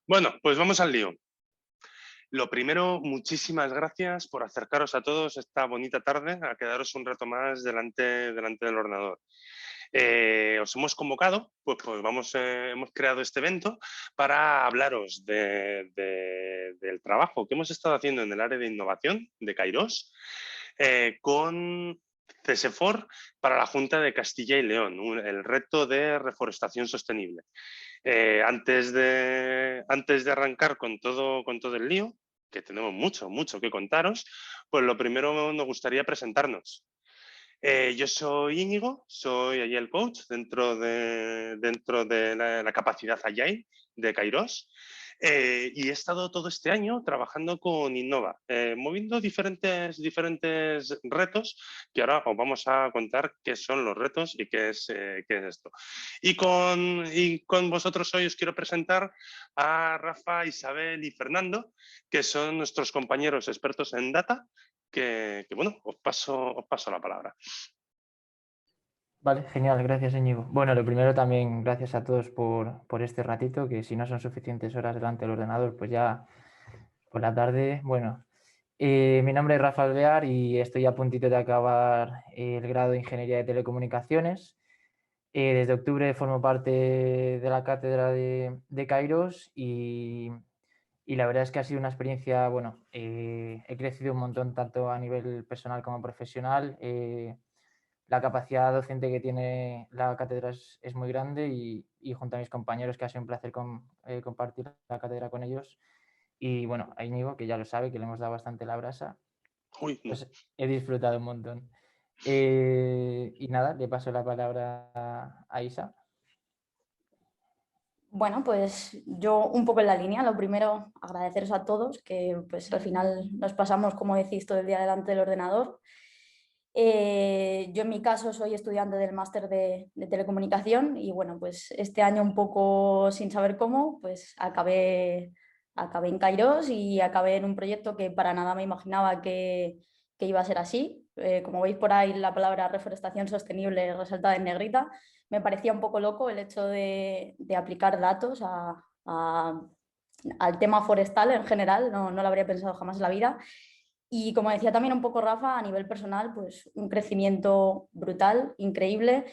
Bueno, pues vamos al lío. Lo primero, muchísimas gracias por acercaros a todos esta bonita tarde a quedaros un rato más delante del ordenador. Os hemos convocado, hemos creado este evento para hablaros del trabajo que hemos estado haciendo en el área de innovación de Kairos con CSFOR para la Junta de Castilla y León, el reto de reforestación sostenible. Antes de arrancar con todo el lío, que tenemos mucho que contaros, pues lo primero nos gustaría presentarnos. Yo soy Íñigo, soy Agile Coach dentro de la capacidad Agile de Kairos y he estado todo este año trabajando con Innova, moviendo diferentes retos que ahora os vamos a contar qué son los retos y qué es esto. Y con vosotros hoy os quiero presentar a Rafa, Isabel y Fernando, que son nuestros compañeros expertos en data, que bueno, os paso la palabra. Vale, genial, gracias Íñigo. Bueno, lo primero también gracias a todos por este ratito, que si no son suficientes horas delante del ordenador, pues ya por la tarde, bueno. Mi nombre es Rafa Alvear y estoy a puntito de acabar el grado de Ingeniería de Telecomunicaciones. Desde octubre formo parte de la cátedra de Kairos y la verdad es que ha sido una experiencia, bueno, he crecido un montón tanto a nivel personal como profesional. La capacidad docente que tiene la cátedra es muy grande y junto a mis compañeros que ha sido un placer compartir la cátedra con ellos. Y bueno, a Íñigo, que ya lo sabe, que le hemos dado bastante la brasa, Uy, no. pues he disfrutado un montón. Y nada, le paso la palabra a Isa. Bueno, pues yo un poco en la línea. Lo primero, agradeceros a todos que pues al final nos pasamos, como decís, todo el día delante del ordenador. Yo en mi caso soy estudiante del máster de telecomunicación y bueno, pues este año un poco sin saber cómo, pues acabé en Kairos y acabé en un proyecto que para nada me imaginaba que iba a ser así. Como veis por ahí la palabra reforestación sostenible resaltada en negrita, me parecía un poco loco el hecho de aplicar datos al tema forestal en general, no lo habría pensado jamás en la vida. Y como decía también un poco Rafa, a nivel personal, pues un crecimiento brutal, increíble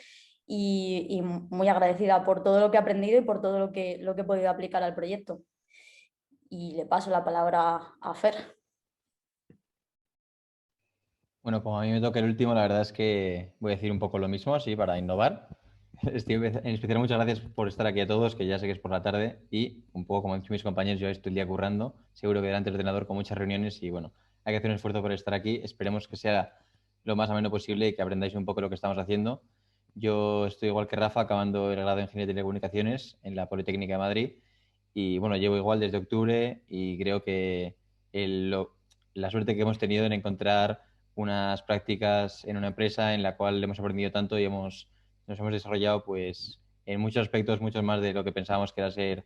y muy agradecida por todo lo que he aprendido y por todo lo que he podido aplicar al proyecto. Y le paso la palabra a Fer. Bueno, como a mí me toca el último, la verdad es que voy a decir un poco lo mismo, así, para innovar. En especial, muchas gracias por estar aquí a todos, que ya sé que es por la tarde y un poco como han dicho mis compañeros, yo estoy el día currando, seguro que delante del ordenador con muchas reuniones y bueno, hay que hacer un esfuerzo por estar aquí. Esperemos que sea lo más ameno posible y que aprendáis un poco lo que estamos haciendo. Yo estoy igual que Rafa, acabando el grado de Ingeniería de Telecomunicaciones en la Politécnica de Madrid y bueno, llevo igual desde octubre y creo que la suerte que hemos tenido en encontrar unas prácticas en una empresa en la cual hemos aprendido tanto y nos hemos desarrollado pues en muchos aspectos, muchos más de lo que pensábamos que era ser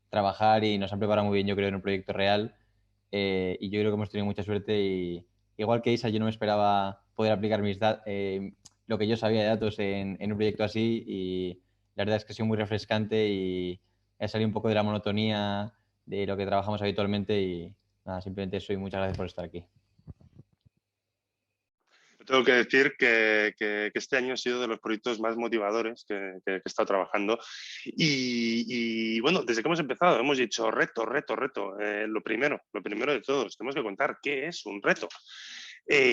trabajar y nos han preparado muy bien, yo creo, en un proyecto real y yo creo que hemos tenido mucha suerte y igual que Isa, yo no me esperaba poder aplicar lo que yo sabía de datos en un proyecto así y la verdad es que ha sido muy refrescante y he salido un poco de la monotonía de lo que trabajamos habitualmente y nada, simplemente eso y muchas gracias por estar aquí. Tengo que decir que este año ha sido de los proyectos más motivadores que he estado trabajando. Y bueno, desde que hemos empezado hemos dicho reto. Lo primero de todos, tenemos que contar qué es un reto.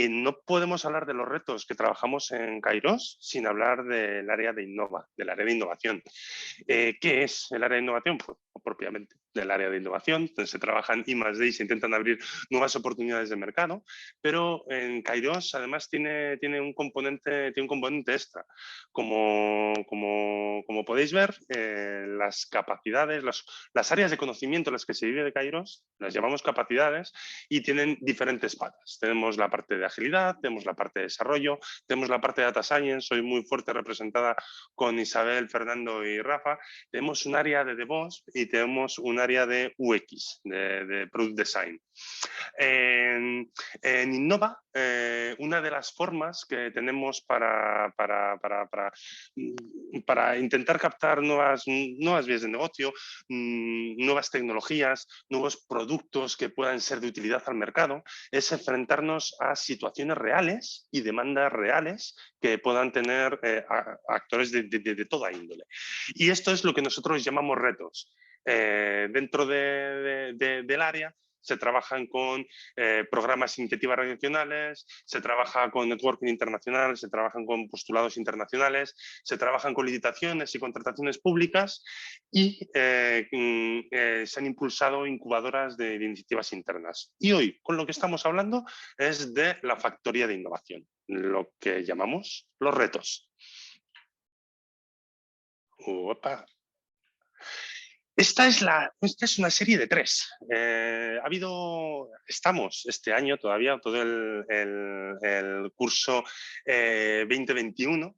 No podemos hablar de los retos que trabajamos en Kairos sin hablar del área de del área de innovación. ¿Qué es el área de innovación? Pues propiamente del área de innovación, donde se trabajan I+D y se intentan abrir nuevas oportunidades de mercado, pero en Kairos además tiene un componente extra. Como podéis ver, las capacidades, las áreas de conocimiento en las que se vive de Kairos, las llamamos capacidades y tienen diferentes patas. Tenemos la parte de agilidad, tenemos la parte de desarrollo, tenemos la parte de data science, soy muy fuerte representada con Isabel, Fernando y Rafa, tenemos un área de DevOps y tenemos un área de UX, de Product Design. En Innova, una de las formas que tenemos para intentar captar nuevas vías de negocio, nuevas tecnologías, nuevos productos que puedan ser de utilidad al mercado, es enfrentarnos a situaciones reales y demandas reales que puedan tener actores de toda índole. Y esto es lo que nosotros llamamos retos. Dentro del área se trabajan con programas e iniciativas regionales, se trabaja con networking internacional, se trabajan con postulados internacionales, se trabajan con licitaciones y contrataciones públicas y se han impulsado incubadoras de iniciativas internas. Y hoy, con lo que estamos hablando, es de la factoría de innovación, lo que llamamos los retos. Opa. Esta es una serie de 3. Estamos este año todavía, todo el curso 2021,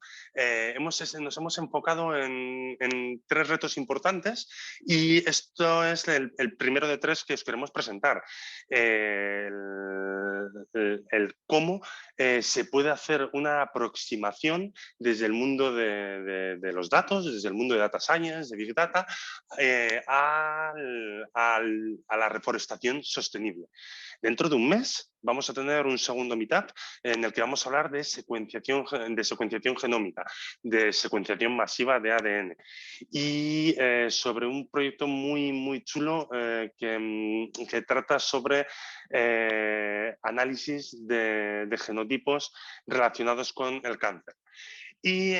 nos hemos enfocado en 3 retos importantes y esto es el primero de 3 que os queremos presentar. El cómo se puede hacer una aproximación desde el mundo de los datos, desde el mundo de Data Science, de Big Data, a la reforestación sostenible. Dentro de un mes vamos a tener un segundo meetup en el que vamos a hablar de secuenciación genómica, de secuenciación masiva de ADN y sobre un proyecto muy chulo que trata sobre análisis de genotipos relacionados con el cáncer. Y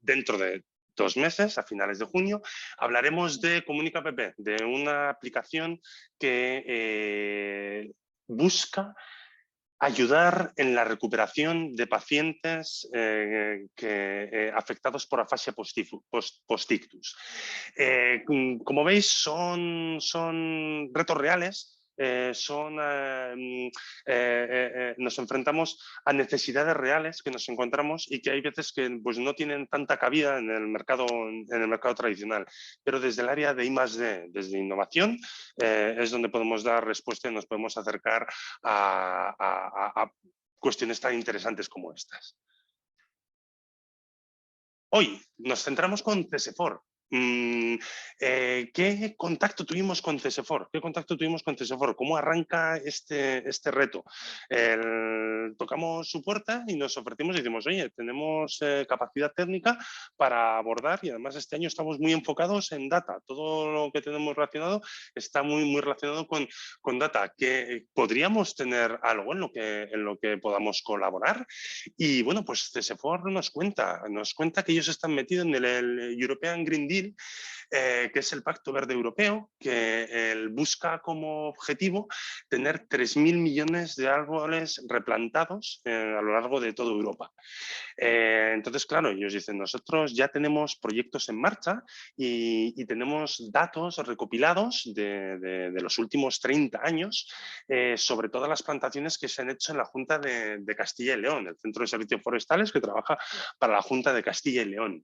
dentro de 2 meses, a finales de junio, hablaremos de Comunica PP, de una aplicación que busca ayudar en la recuperación de pacientes afectados por afasia postictus. Como veis, son retos reales. Nos enfrentamos a necesidades reales que nos encontramos y que hay veces que pues, no tienen tanta cabida en el mercado tradicional. Pero desde el área de I+D, desde innovación, es donde podemos dar respuesta y nos podemos acercar a cuestiones tan interesantes como estas. Hoy nos centramos con CSFOR. ¿Qué contacto tuvimos con CSFOR? ¿Cómo arranca este reto? Tocamos su puerta y nos ofrecimos y decimos, oye, tenemos capacidad técnica para abordar y además este año estamos muy enfocados en data. Todo lo que tenemos relacionado está muy relacionado con data. ¿Que podríamos tener algo en lo que podamos colaborar? Y bueno, pues CSFOR nos cuenta que ellos están metidos en el European Green Deal, que es el Pacto Verde Europeo, que busca como objetivo tener 3.000 millones de árboles replantados a lo largo de toda Europa. Entonces, claro, ellos dicen, nosotros ya tenemos proyectos en marcha y tenemos datos recopilados de los últimos 30 años sobre todas las plantaciones que se han hecho en la Junta de Castilla y León, el Centro de Servicios Forestales que trabaja para la Junta de Castilla y León.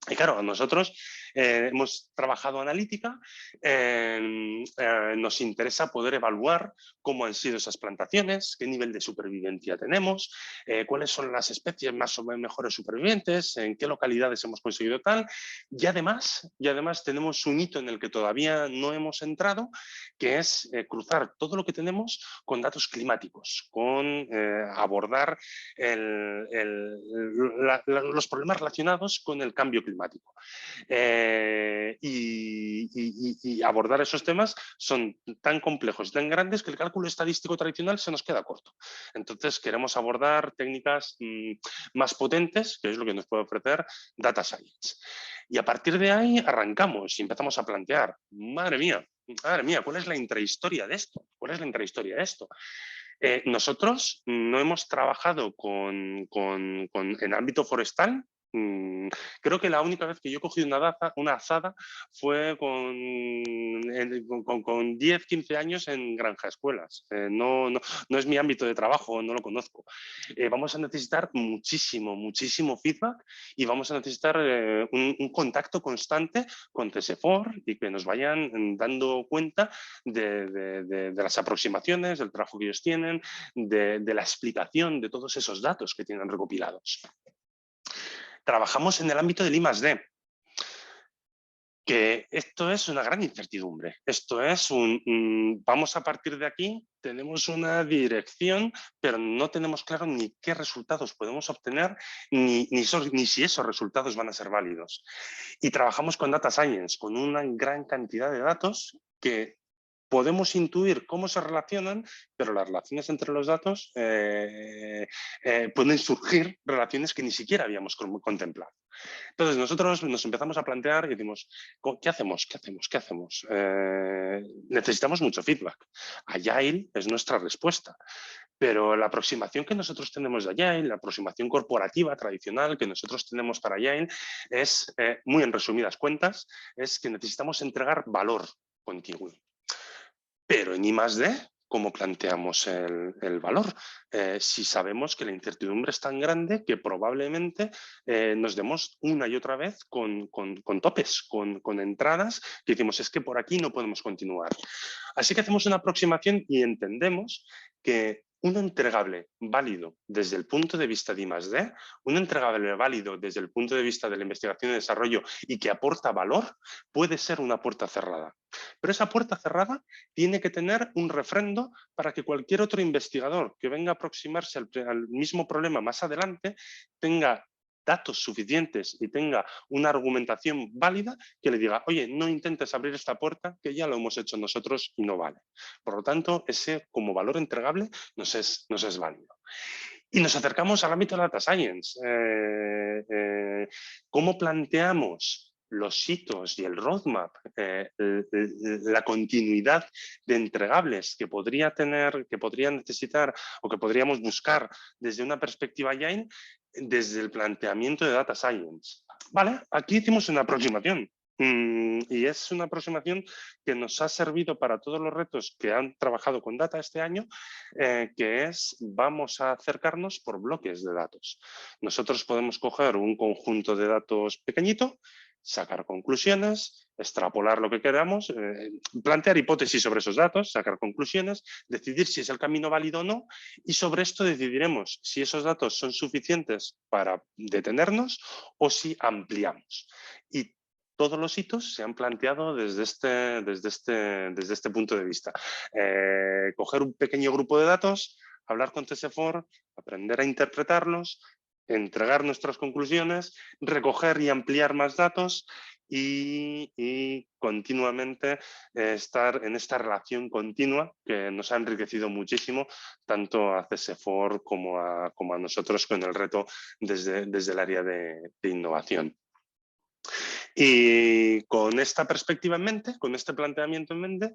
Y claro, nosotros hemos trabajado analítica, nos interesa poder evaluar cómo han sido esas plantaciones, qué nivel de supervivencia tenemos, cuáles son las especies más o mejores supervivientes, en qué localidades hemos conseguido tal. Y además tenemos un hito en el que todavía no hemos entrado, que es cruzar todo lo que tenemos con datos climáticos, con abordar los problemas relacionados con el cambio climático. Y abordar esos temas son tan complejos, tan grandes que el cálculo estadístico tradicional se nos queda corto. Entonces queremos abordar técnicas más potentes, que es lo que nos puede ofrecer Data Science. Y a partir de ahí arrancamos y empezamos a plantear, madre mía, ¿cuál es la intrahistoria de esto? Nosotros no hemos trabajado en ámbito forestal Creo que la única vez que yo he cogido una azada fue con 10, 15 años en granja escuelas. No es mi ámbito de trabajo, no lo conozco. Vamos a necesitar muchísimo feedback y vamos a necesitar un contacto constante con CSFOR y que nos vayan dando cuenta de las aproximaciones, del trabajo que ellos tienen, de la explicación de todos esos datos que tienen recopilados. Trabajamos en el ámbito del I+D, que esto es una gran incertidumbre. Esto es vamos a partir de aquí, tenemos una dirección, pero no tenemos claro ni qué resultados podemos obtener, ni si esos resultados van a ser válidos. Y trabajamos con Data Science, con una gran cantidad de datos que podemos intuir cómo se relacionan, pero las relaciones entre los datos pueden surgir relaciones que ni siquiera habíamos contemplado. Entonces nosotros nos empezamos a plantear y decimos, ¿qué hacemos? Necesitamos mucho feedback. Agile es nuestra respuesta. Pero la aproximación que nosotros tenemos de Agile, la aproximación corporativa tradicional que nosotros tenemos para Agile es, muy en resumidas cuentas, es que necesitamos entregar valor continuo. Pero en I+D, ¿cómo planteamos el valor? Si sabemos que la incertidumbre es tan grande que probablemente nos demos una y otra vez con topes, con entradas que decimos es que por aquí no podemos continuar. Así que hacemos una aproximación y entendemos que un entregable válido desde el punto de vista de I+D, un entregable válido desde el punto de vista de la investigación y desarrollo y que aporta valor, puede ser una puerta cerrada. Pero esa puerta cerrada tiene que tener un refrendo para que cualquier otro investigador que venga a aproximarse al mismo problema más adelante tenga datos suficientes y tenga una argumentación válida que le diga, oye, no intentes abrir esta puerta que ya lo hemos hecho nosotros y no vale. Por lo tanto, ese como valor entregable nos es válido. Y nos acercamos al ámbito de la Data Science. ¿Cómo planteamos los hitos y el roadmap, la continuidad de entregables que podría tener, que podrían necesitar o que podríamos buscar desde una perspectiva Agile, desde el planteamiento de Data Science? Vale, aquí hicimos una aproximación. Y es una aproximación que nos ha servido para todos los retos que han trabajado con Data este año, que es vamos a acercarnos por bloques de datos. Nosotros podemos coger un conjunto de datos pequeñito, sacar conclusiones, extrapolar lo que queramos, plantear hipótesis sobre esos datos, sacar conclusiones, decidir si es el camino válido o no, y sobre esto decidiremos si esos datos son suficientes para detenernos o si ampliamos. Y todos los hitos se han planteado desde este punto de vista. Coger un pequeño grupo de datos, hablar con TSFOR, aprender a interpretarlos, entregar nuestras conclusiones, recoger y ampliar más datos y continuamente estar en esta relación continua que nos ha enriquecido muchísimo tanto a CSFOR como a nosotros con el reto desde el área de innovación. Y con esta perspectiva en mente, con este planteamiento en mente,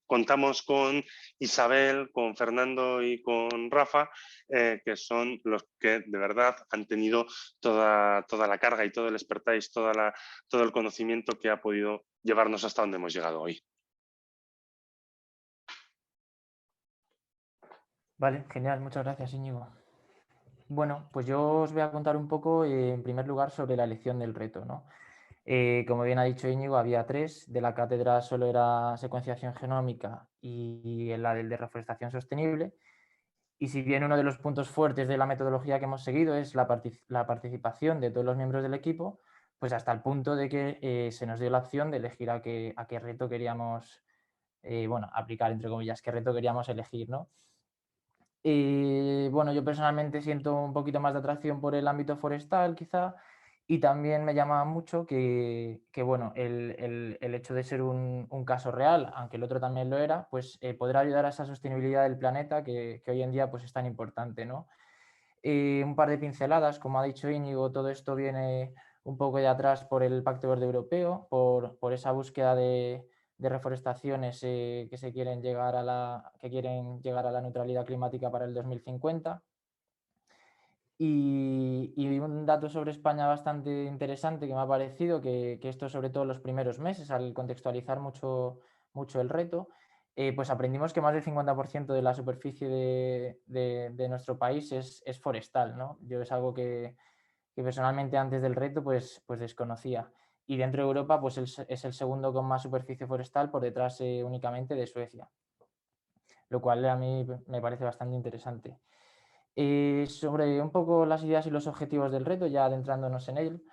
contamos con Isabel, con Fernando y con Rafa, que son los que de verdad han tenido toda la carga y todo el expertise, todo el conocimiento que ha podido llevarnos hasta donde hemos llegado hoy. Vale, genial, muchas gracias, Íñigo. Bueno, pues yo os voy a contar un poco, en primer lugar, sobre la elección del reto, ¿no? Como bien ha dicho Íñigo, había 3. De la cátedra solo era secuenciación genómica y la del de reforestación sostenible. Y si bien uno de los puntos fuertes de la metodología que hemos seguido es la participación de todos los miembros del equipo, pues hasta el punto de que se nos dio la opción de elegir a qué reto queríamos, aplicar, entre comillas, qué reto queríamos elegir, ¿no? Bueno, yo personalmente siento un poquito más de atracción por el ámbito forestal, quizá, y también me llama mucho que bueno, el hecho de ser un caso real, aunque el otro también lo era, pues podrá ayudar a esa sostenibilidad del planeta que hoy en día pues, es tan importante, ¿no? Un par de pinceladas, como ha dicho Íñigo, todo esto viene un poco de atrás por el Pacto Verde Europeo, por esa búsqueda de reforestaciones que quieren llegar a la neutralidad climática para el 2050. Y un dato sobre España bastante interesante que me ha parecido, que esto sobre todo en los primeros meses, al contextualizar mucho el reto, pues aprendimos que más del 50% de la superficie de nuestro país es forestal, ¿no? Yo es algo que personalmente antes del reto pues desconocía. Y dentro de Europa pues es el segundo con más superficie forestal por detrás únicamente de Suecia, lo cual a mí me parece bastante interesante. Sobre un poco las ideas y los objetivos del reto, ya adentrándonos en él,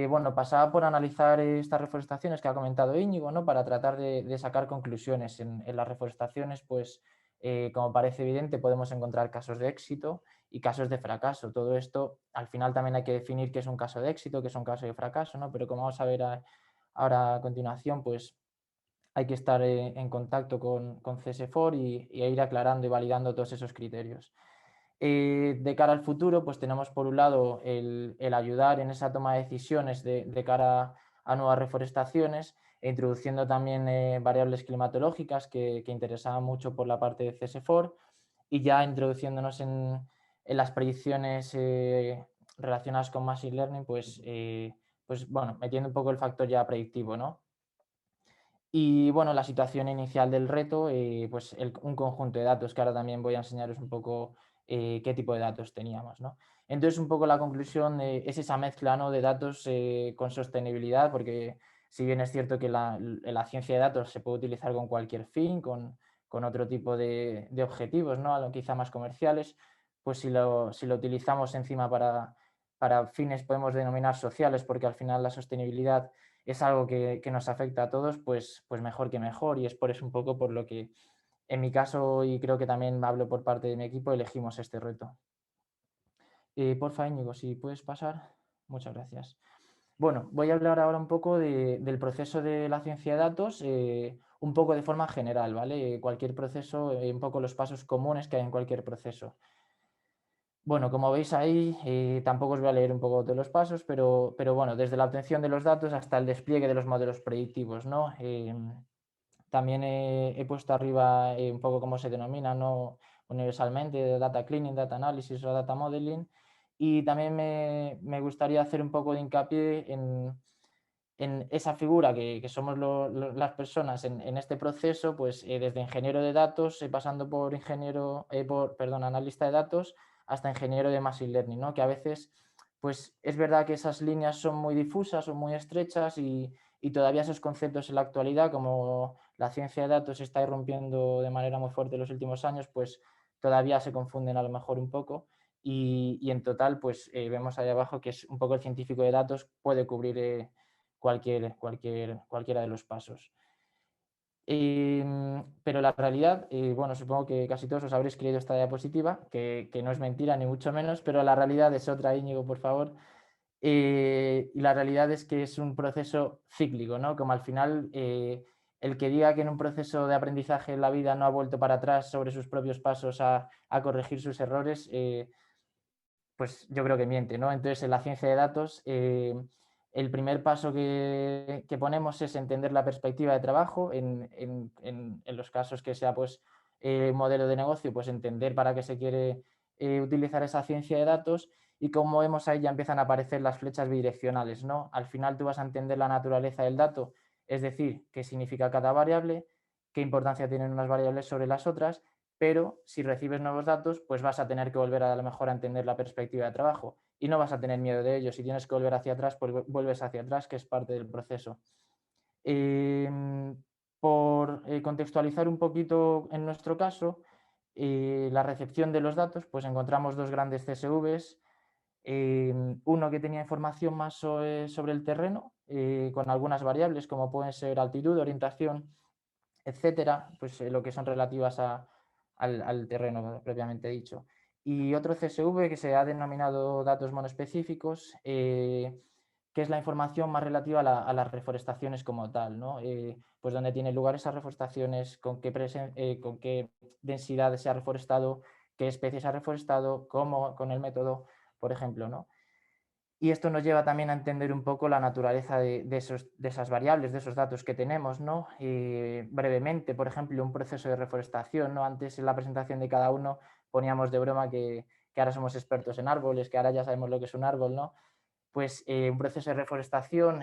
bueno, pasaba por analizar estas reforestaciones que ha comentado Íñigo, ¿no? Para tratar de sacar conclusiones. En las reforestaciones, pues, como parece evidente, podemos encontrar casos de éxito y casos de fracaso. Todo esto, al final también hay que definir qué es un caso de éxito, qué es un caso de fracaso, ¿no? Pero como vamos a ver ahora a continuación, pues hay que estar en contacto con CSFOR y ir aclarando y validando todos esos criterios. De cara al futuro, pues tenemos por un lado el ayudar en esa toma de decisiones de cara a nuevas reforestaciones, e introduciendo también variables climatológicas que interesaban mucho por la parte de CSFOR, y ya introduciéndonos en las predicciones relacionadas con Machine Learning, pues bueno, metiendo un poco el factor ya predictivo, ¿no? Y bueno, la situación inicial del reto, pues un conjunto de datos, que ahora también voy a enseñaros un poco qué tipo de datos teníamos, ¿no? Entonces, un poco la conclusión es esa mezcla, ¿no?, de datos con sostenibilidad, porque si bien es cierto que la ciencia de datos se puede utilizar con cualquier fin, con otro tipo de objetivos, ¿no?, quizá más comerciales, pues si lo utilizamos encima para fines, podemos denominar sociales, porque al final la sostenibilidad es algo que nos afecta a todos, pues mejor que mejor. Y es por eso un poco por lo que, en mi caso, y creo que también hablo por parte de mi equipo, elegimos este reto. Porfa, Íñigo, si puedes pasar. Muchas gracias. Bueno, voy a hablar ahora un poco del proceso de la ciencia de datos, un poco de forma general, ¿vale? Cualquier proceso, un poco los pasos comunes que hay en cualquier proceso. Bueno, como veis ahí, tampoco os voy a leer un poco todos los pasos, pero bueno, desde la obtención de los datos hasta el despliegue de los modelos predictivos, ¿no? También he puesto arriba un poco cómo se denomina, ¿no?, universalmente, data cleaning, data analysis o data modeling. Y también me gustaría hacer un poco de hincapié en esa figura que somos las personas en este proceso, pues desde ingeniero de datos, pasando por analista de datos, hasta ingeniero de Machine Learning, ¿no? Que a veces, pues es verdad que esas líneas son muy difusas, son muy estrechas y todavía esos conceptos en la actualidad, como la ciencia de datos se está irrumpiendo de manera muy fuerte en los últimos años, pues todavía se confunden a lo mejor un poco y en total, pues vemos ahí abajo que es un poco el científico de datos puede cubrir cualquiera de los pasos. Pero la realidad, bueno, supongo que casi todos os habréis creído esta diapositiva, que no es mentira ni mucho menos, pero la realidad es otra, Íñigo, por favor. Y la realidad es que es un proceso cíclico, ¿no? Como al final, el que diga que en un proceso de aprendizaje en la vida no ha vuelto para atrás sobre sus propios pasos a corregir sus errores, pues yo creo que miente, ¿no? Entonces, en la ciencia de datos, el primer paso que ponemos es entender la perspectiva de trabajo. En los casos que sea pues modelo de negocio, pues entender para qué se quiere utilizar esa ciencia de datos, y como vemos ahí ya empiezan a aparecer las flechas bidireccionales, ¿no? Al final tú vas a entender la naturaleza del dato, es decir, qué significa cada variable, qué importancia tienen unas variables sobre las otras, pero si recibes nuevos datos, pues vas a tener que volver a lo mejor a entender la perspectiva de trabajo y no vas a tener miedo de ello. Si tienes que volver hacia atrás, pues vuelves hacia atrás, que es parte del proceso. Por contextualizar un poquito en nuestro caso, la recepción de los datos, pues encontramos dos grandes CSVs, uno que tenía información más sobre el terreno, con algunas variables como pueden ser altitud, orientación, etcétera, pues lo que son relativas al terreno propiamente dicho. Y otro CSV que se ha denominado datos monoespecíficos, que es la información más relativa a las reforestaciones como tal, ¿no? Pues donde tienen lugar esas reforestaciones, con qué densidad se ha reforestado, qué especies se ha reforestado, cómo, con el método, por ejemplo, ¿no? Y esto nos lleva también a entender un poco la naturaleza de esas variables, de esos datos que tenemos, ¿no? Brevemente, por ejemplo, un proceso de reforestación, ¿no? Antes en la presentación de cada uno poníamos de broma que que ahora somos expertos en árboles, que ahora ya sabemos lo que es un árbol, ¿no? Pues un proceso de reforestación,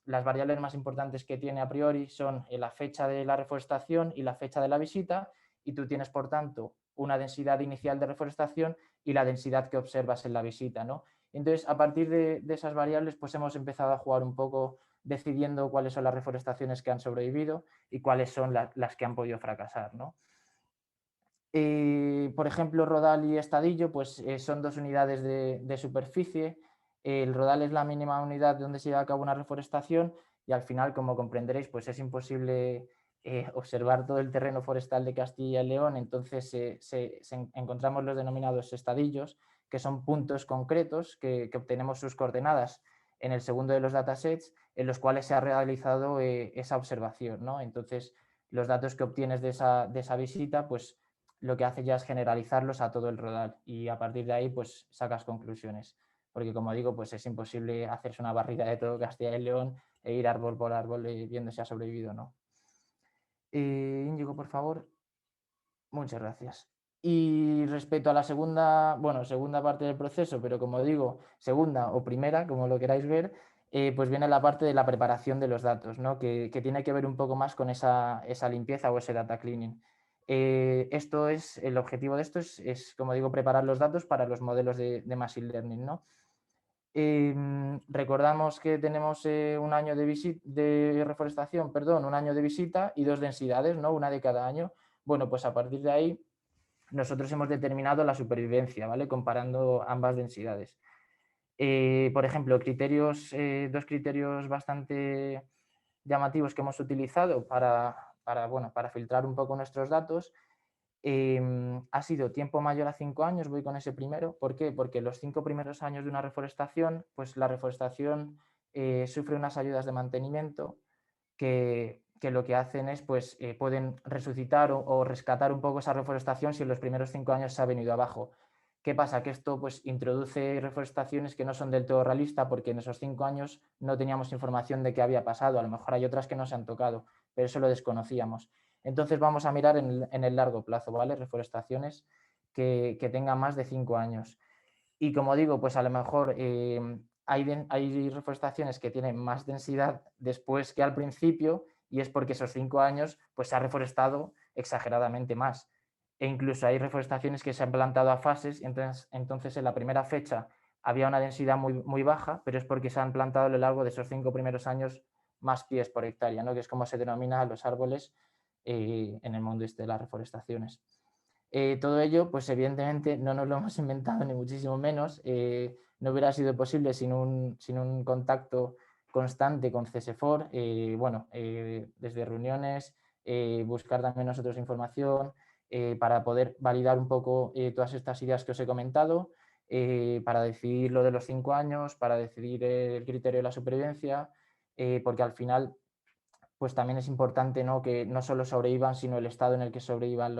las variables más importantes que tiene a priori son la fecha de la reforestación y la fecha de la visita, y tú tienes, por tanto, una densidad inicial de reforestación y la densidad que observas en la visita, ¿no? Entonces, a partir de esas variables, pues hemos empezado a jugar un poco decidiendo cuáles son las reforestaciones que han sobrevivido y cuáles son las que han podido fracasar, ¿no? Por ejemplo, rodal y estadillo, pues son dos unidades de superficie. El rodal es la mínima unidad donde se lleva a cabo una reforestación y al final, como comprenderéis, pues es imposible observar todo el terreno forestal de Castilla y León. Entonces encontramos los denominados estadillos, que son puntos concretos que obtenemos sus coordenadas en el segundo de los datasets, en los cuales se ha realizado esa observación, ¿no? Entonces, los datos que obtienes de esa visita, pues lo que hace ya es generalizarlos a todo el rodal y a partir de ahí pues sacas conclusiones. Porque como digo, pues es imposible hacerse una barrida de todo Castilla y León e ir árbol por árbol viendo si ha sobrevivido o no. Íñigo, por favor. Muchas gracias. Y respecto a la segunda parte del proceso, pero como digo, segunda o primera, como lo queráis ver, pues viene la parte de la preparación de los datos, ¿no? que tiene que ver un poco más con esa limpieza o ese data cleaning. El objetivo de esto es, como digo, preparar los datos para los modelos de Machine Learning, ¿no? Recordamos que tenemos un año de reforestación, un año de visita y 2 densidades, ¿no? Una de cada año. Bueno, pues a partir de ahí nosotros hemos determinado la supervivencia, ¿vale? Comparando ambas densidades. Por ejemplo, dos criterios bastante llamativos que hemos utilizado para filtrar un poco nuestros datos. Ha sido tiempo mayor a 5 años, voy con ese primero. ¿Por qué? Porque los 5 primeros años de una reforestación, pues la reforestación sufre unas ayudas de mantenimiento que lo que hacen es, pues, pueden resucitar o rescatar un poco esa reforestación si en los primeros 5 años se ha venido abajo. ¿Qué pasa? Que esto pues introduce reforestaciones que no son del todo realistas porque en esos 5 años no teníamos información de qué había pasado. A lo mejor hay otras que no se han tocado, pero eso lo desconocíamos. Entonces vamos a mirar en el largo plazo, ¿vale? Reforestaciones que tengan más de 5 años. Y como digo, pues a lo mejor hay reforestaciones que tienen más densidad después que al principio y es porque esos 5 años pues se ha reforestado exageradamente más. E incluso hay reforestaciones que se han plantado a fases, entonces en la primera fecha había una densidad muy, muy baja, pero es porque se han plantado a lo largo de esos 5 primeros años más pies por hectárea, ¿no? Que es como se denomina a los árboles en el mundo de las reforestaciones. Todo ello, pues evidentemente no nos lo hemos inventado ni muchísimo menos, no hubiera sido posible sin un contacto constante con CSFOR, desde reuniones, buscar también nosotros información para poder validar un poco todas estas ideas que os he comentado, para decidir lo de los 5 años, para decidir el criterio de la supervivencia, porque al final pues también es importante, ¿no? Que no solo sobrevivan, sino el estado en el que sobrevivan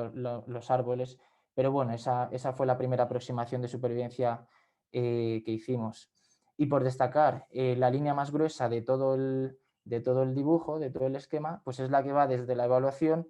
los árboles. Pero bueno, esa fue la primera aproximación de supervivencia que hicimos. Y por destacar, la línea más gruesa de todo el dibujo, de todo el esquema, pues es la que va desde la evaluación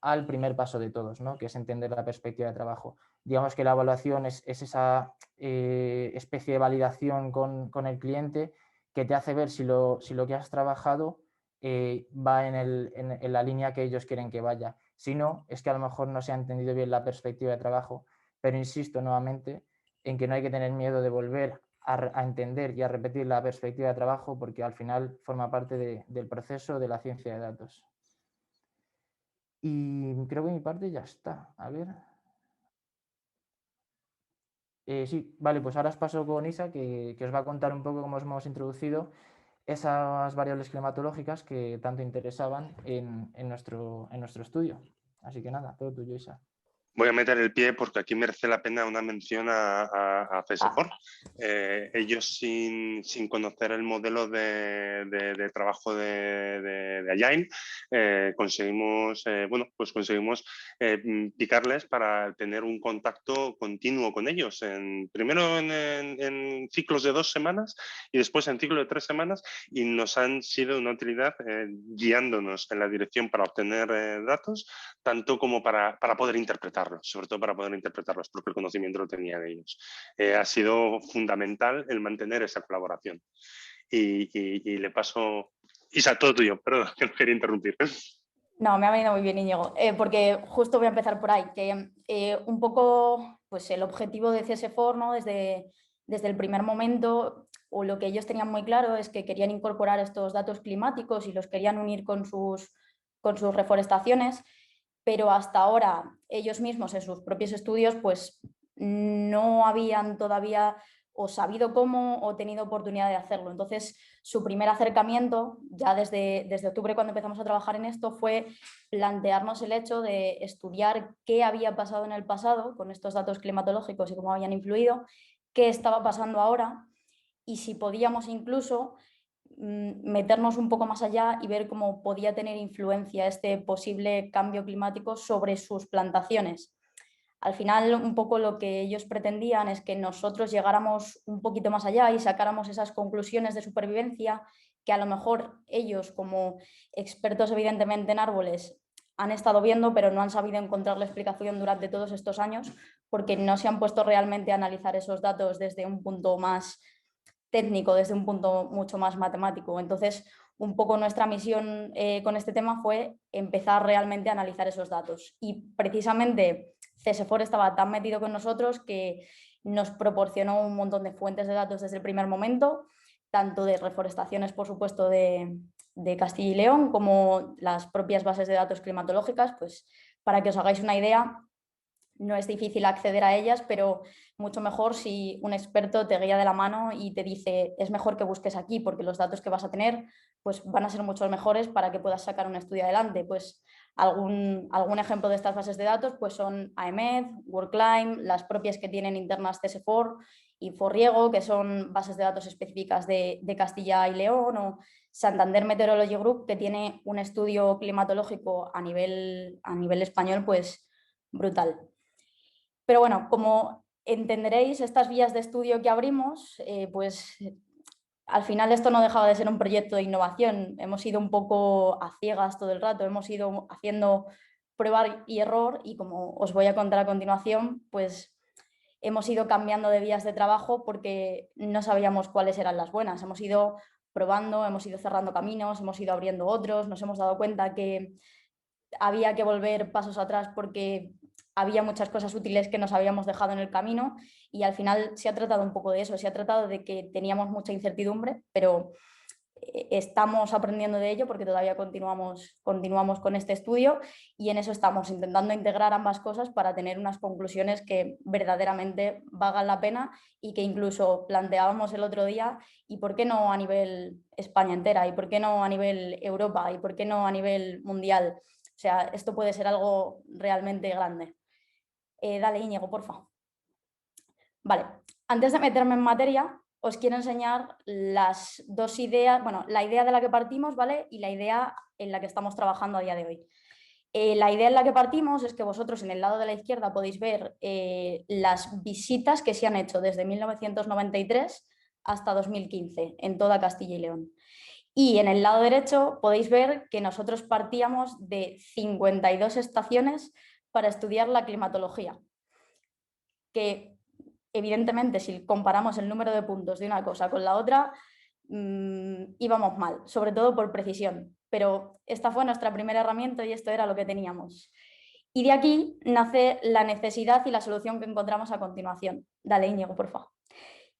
al primer paso de todos, ¿no? Que es entender la perspectiva de trabajo. Digamos que la evaluación es esa especie de validación con el cliente que te hace ver si lo que has trabajado va en la línea que ellos quieren que vaya. Si no, es que a lo mejor no se ha entendido bien la perspectiva de trabajo, pero insisto nuevamente en que no hay que tener miedo de volver a entender y a repetir la perspectiva de trabajo porque al final forma parte del proceso de la ciencia de datos. Y creo que mi parte ya está. A ver. Sí, vale, pues ahora os paso con Isa, que os va a contar un poco cómo os hemos introducido esas variables climatológicas que tanto interesaban en nuestro estudio. Así que nada, todo tuyo, Isa. Voy a meter el pie porque aquí merece la pena una mención a CSFOR. Ellos sin conocer el modelo de trabajo de Agile, conseguimos picarles para tener un contacto continuo con ellos. Primero en ciclos de 2 semanas y después en ciclos de 3 semanas y nos han sido de una utilidad guiándonos en la dirección para obtener datos, tanto como para poder interpretar. interpretarlos, sobre todo para poder interpretarlos, porque el conocimiento lo tenían ellos. Ha sido fundamental el mantener esa colaboración. Y le paso... Isa, todo tuyo, perdón, que no quería interrumpir. No, me ha venido muy bien, Íñigo, porque justo voy a empezar por ahí, que un poco pues el objetivo de CS4, ¿no? desde el primer momento, o lo que ellos tenían muy claro es que querían incorporar estos datos climáticos y los querían unir con sus reforestaciones, pero hasta ahora ellos mismos en sus propios estudios pues no habían todavía o sabido cómo o tenido oportunidad de hacerlo. Entonces, su primer acercamiento, ya desde octubre cuando empezamos a trabajar en esto, fue plantearnos el hecho de estudiar qué había pasado en el pasado con estos datos climatológicos y cómo habían influido, qué estaba pasando ahora y si podíamos incluso meternos un poco más allá y ver cómo podía tener influencia este posible cambio climático sobre sus plantaciones. Al final, un poco lo que ellos pretendían es que nosotros llegáramos un poquito más allá y sacáramos esas conclusiones de supervivencia que a lo mejor ellos, como expertos evidentemente en árboles, han estado viendo, pero no han sabido encontrar la explicación durante todos estos años porque no se han puesto realmente a analizar esos datos desde un punto más técnico, desde un punto mucho más matemático. Entonces, un poco nuestra misión con este tema fue empezar realmente a analizar esos datos. Y precisamente CS4 estaba tan metido con nosotros que nos proporcionó un montón de fuentes de datos desde el primer momento, tanto de reforestaciones, por supuesto, de Castilla y León, como las propias bases de datos climatológicas. Pues para que os hagáis una idea, no es difícil acceder a ellas, pero mucho mejor si un experto te guía de la mano y te dice es mejor que busques aquí porque los datos que vas a tener pues, van a ser mucho mejores para que puedas sacar un estudio adelante. Pues algún ejemplo de estas bases de datos pues son AEMET, WorldClimate, las propias que tienen internas CS4 y Forriego, que son bases de datos específicas de Castilla y León, o Santander Meteorology Group, que tiene un estudio climatológico a nivel español pues brutal. Pero bueno, como entenderéis, estas vías de estudio que abrimos, pues al final esto no dejaba de ser un proyecto de innovación. Hemos ido un poco a ciegas todo el rato, hemos ido haciendo prueba y error y como os voy a contar a continuación, pues hemos ido cambiando de vías de trabajo porque no sabíamos cuáles eran las buenas. Hemos ido probando, hemos ido cerrando caminos, hemos ido abriendo otros, nos hemos dado cuenta que había que volver pasos atrás porque había muchas cosas útiles que nos habíamos dejado en el camino y al final se ha tratado un poco de eso, se ha tratado de que teníamos mucha incertidumbre, pero estamos aprendiendo de ello porque todavía continuamos con este estudio y en eso estamos intentando integrar ambas cosas para tener unas conclusiones que verdaderamente valgan la pena y que incluso planteábamos el otro día y por qué no a nivel España entera y por qué no a nivel Europa y por qué no a nivel mundial. O sea, esto puede ser algo realmente grande. Dale, Íñigo, porfa. Vale, antes de meterme en materia, os quiero enseñar las dos ideas, bueno, la idea de la que partimos, ¿vale? Y la idea en la que estamos trabajando a día de hoy. La idea en la que partimos es que vosotros en el lado de la izquierda podéis ver las visitas que se han hecho desde 1993 hasta 2015 en toda Castilla y León. Y en el lado derecho podéis ver que nosotros partíamos de 52 estaciones para estudiar la climatología, que evidentemente si comparamos el número de puntos de una cosa con la otra, íbamos mal, sobre todo por precisión. Pero esta fue nuestra primera herramienta y esto era lo que teníamos. Y de aquí nace la necesidad y la solución que encontramos a continuación. Dale, Íñigo, por favor.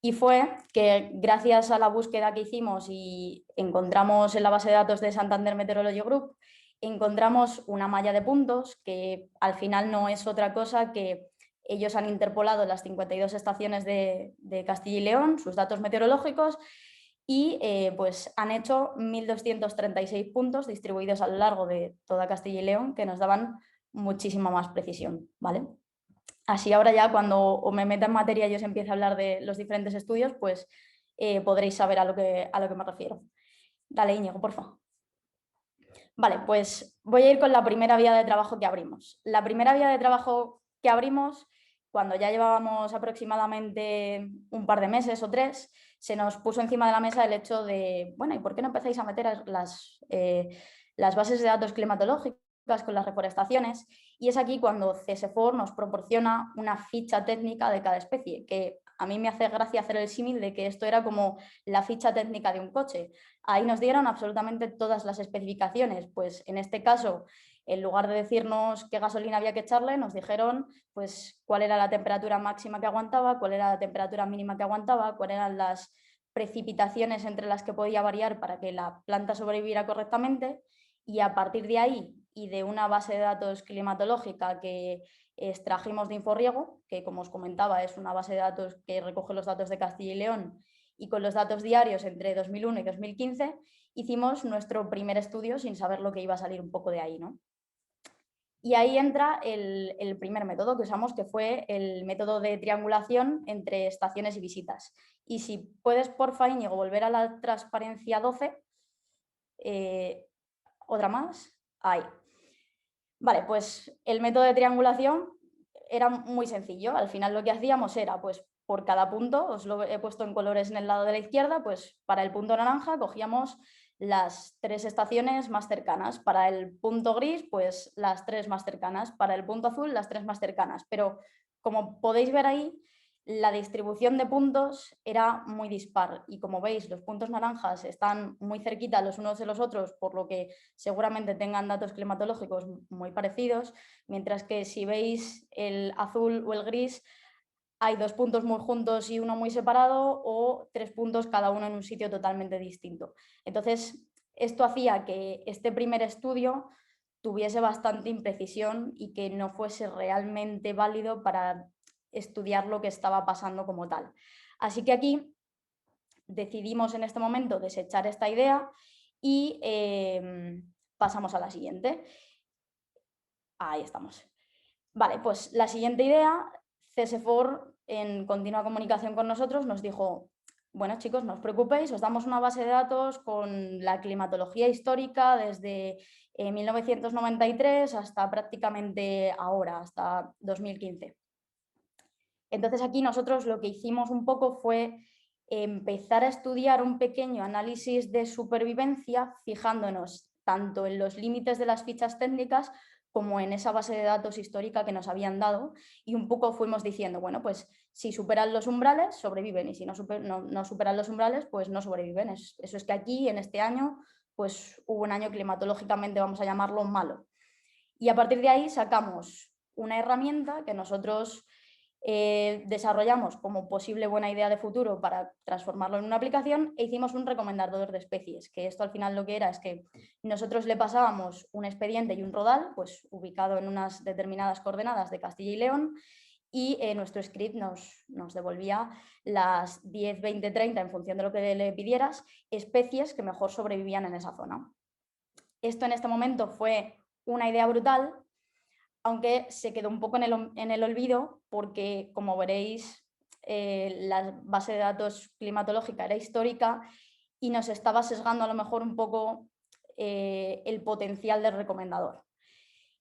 Y fue que gracias a la búsqueda que hicimos y encontramos en la base de datos de Santander Meteorology Group, encontramos una malla de puntos que al final no es otra cosa que ellos han interpolado las 52 estaciones de Castilla y León, sus datos meteorológicos, y pues han hecho 1.236 puntos distribuidos a lo largo de toda Castilla y León que nos daban muchísima más precisión, ¿vale? Así ahora ya cuando me meta en materia y os empiece a hablar de los diferentes estudios, pues podréis saber a lo que me refiero. Dale, Íñigo, por favor. Vale, pues voy a ir con la primera vía de trabajo que abrimos. La primera vía de trabajo que abrimos, cuando ya llevábamos aproximadamente un par de meses o 3, se nos puso encima de la mesa el hecho de, bueno, ¿y por qué no empezáis a meter las bases de datos climatológicas con las reforestaciones? Y es aquí cuando CSFOR nos proporciona una ficha técnica de cada especie, que a mí me hace gracia hacer el símil de que esto era como la ficha técnica de un coche. Ahí nos dieron absolutamente todas las especificaciones, pues en este caso, en lugar de decirnos qué gasolina había que echarle, nos dijeron pues cuál era la temperatura máxima que aguantaba, cuál era la temperatura mínima que aguantaba, cuáles eran las precipitaciones entre las que podía variar para que la planta sobreviviera correctamente, y a partir de ahí y de una base de datos climatológica que extrajimos de Inforriego, que como os comentaba es una base de datos que recoge los datos de Castilla y León, y con los datos diarios entre 2001 y 2015 hicimos nuestro primer estudio sin saber lo que iba a salir un poco de ahí, ¿no? Y ahí entra el primer método que usamos, que fue el método de triangulación entre estaciones y visitas. Y si puedes, porfa, Íñigo, volver a la transparencia 12. Otra más. Ahí. Vale, pues el método de triangulación era muy sencillo. Al final lo que hacíamos era, pues por cada punto, os lo he puesto en colores en el lado de la izquierda, pues para el punto naranja cogíamos las 3 estaciones más cercanas. Para el punto gris, pues las 3 más cercanas. Para el punto azul, las 3 más cercanas. Pero como podéis ver ahí, la distribución de puntos era muy dispar y como veis los puntos naranjas están muy cerquita los unos de los otros, por lo que seguramente tengan datos climatológicos muy parecidos, mientras que si veis el azul o el gris hay 2 puntos muy juntos y uno muy separado, o 3 puntos cada uno en un sitio totalmente distinto. Entonces esto hacía que este primer estudio tuviese bastante imprecisión y que no fuese realmente válido para estudiar lo que estaba pasando como tal. Así que aquí decidimos en este momento desechar esta idea y pasamos a la siguiente. Ahí estamos. Vale, pues la siguiente idea, CSFOR, en continua comunicación con nosotros, nos dijo: bueno, chicos, no os preocupéis, os damos una base de datos con la climatología histórica desde 1993 hasta prácticamente ahora, hasta 2015. Entonces aquí nosotros lo que hicimos un poco fue empezar a estudiar un pequeño análisis de supervivencia, fijándonos tanto en los límites de las fichas técnicas como en esa base de datos histórica que nos habían dado, y un poco fuimos diciendo, bueno, pues si superan los umbrales, sobreviven, y si no superan los umbrales, pues no sobreviven. Eso es que aquí, en este año, pues hubo un año climatológicamente, vamos a llamarlo, malo. Y a partir de ahí sacamos una herramienta que nosotros desarrollamos como posible buena idea de futuro para transformarlo en una aplicación, e hicimos un recomendador de especies, que esto al final lo que era es que nosotros le pasábamos un expediente y un rodal, pues ubicado en unas determinadas coordenadas de Castilla y León, y nuestro script nos devolvía las 10, 20, 30, en función de lo que le pidieras, especies que mejor sobrevivían en esa zona. Esto en este momento fue una idea brutal, aunque se quedó un poco en el olvido porque, como veréis, la base de datos climatológica era histórica y nos estaba sesgando a lo mejor un poco el potencial del recomendador.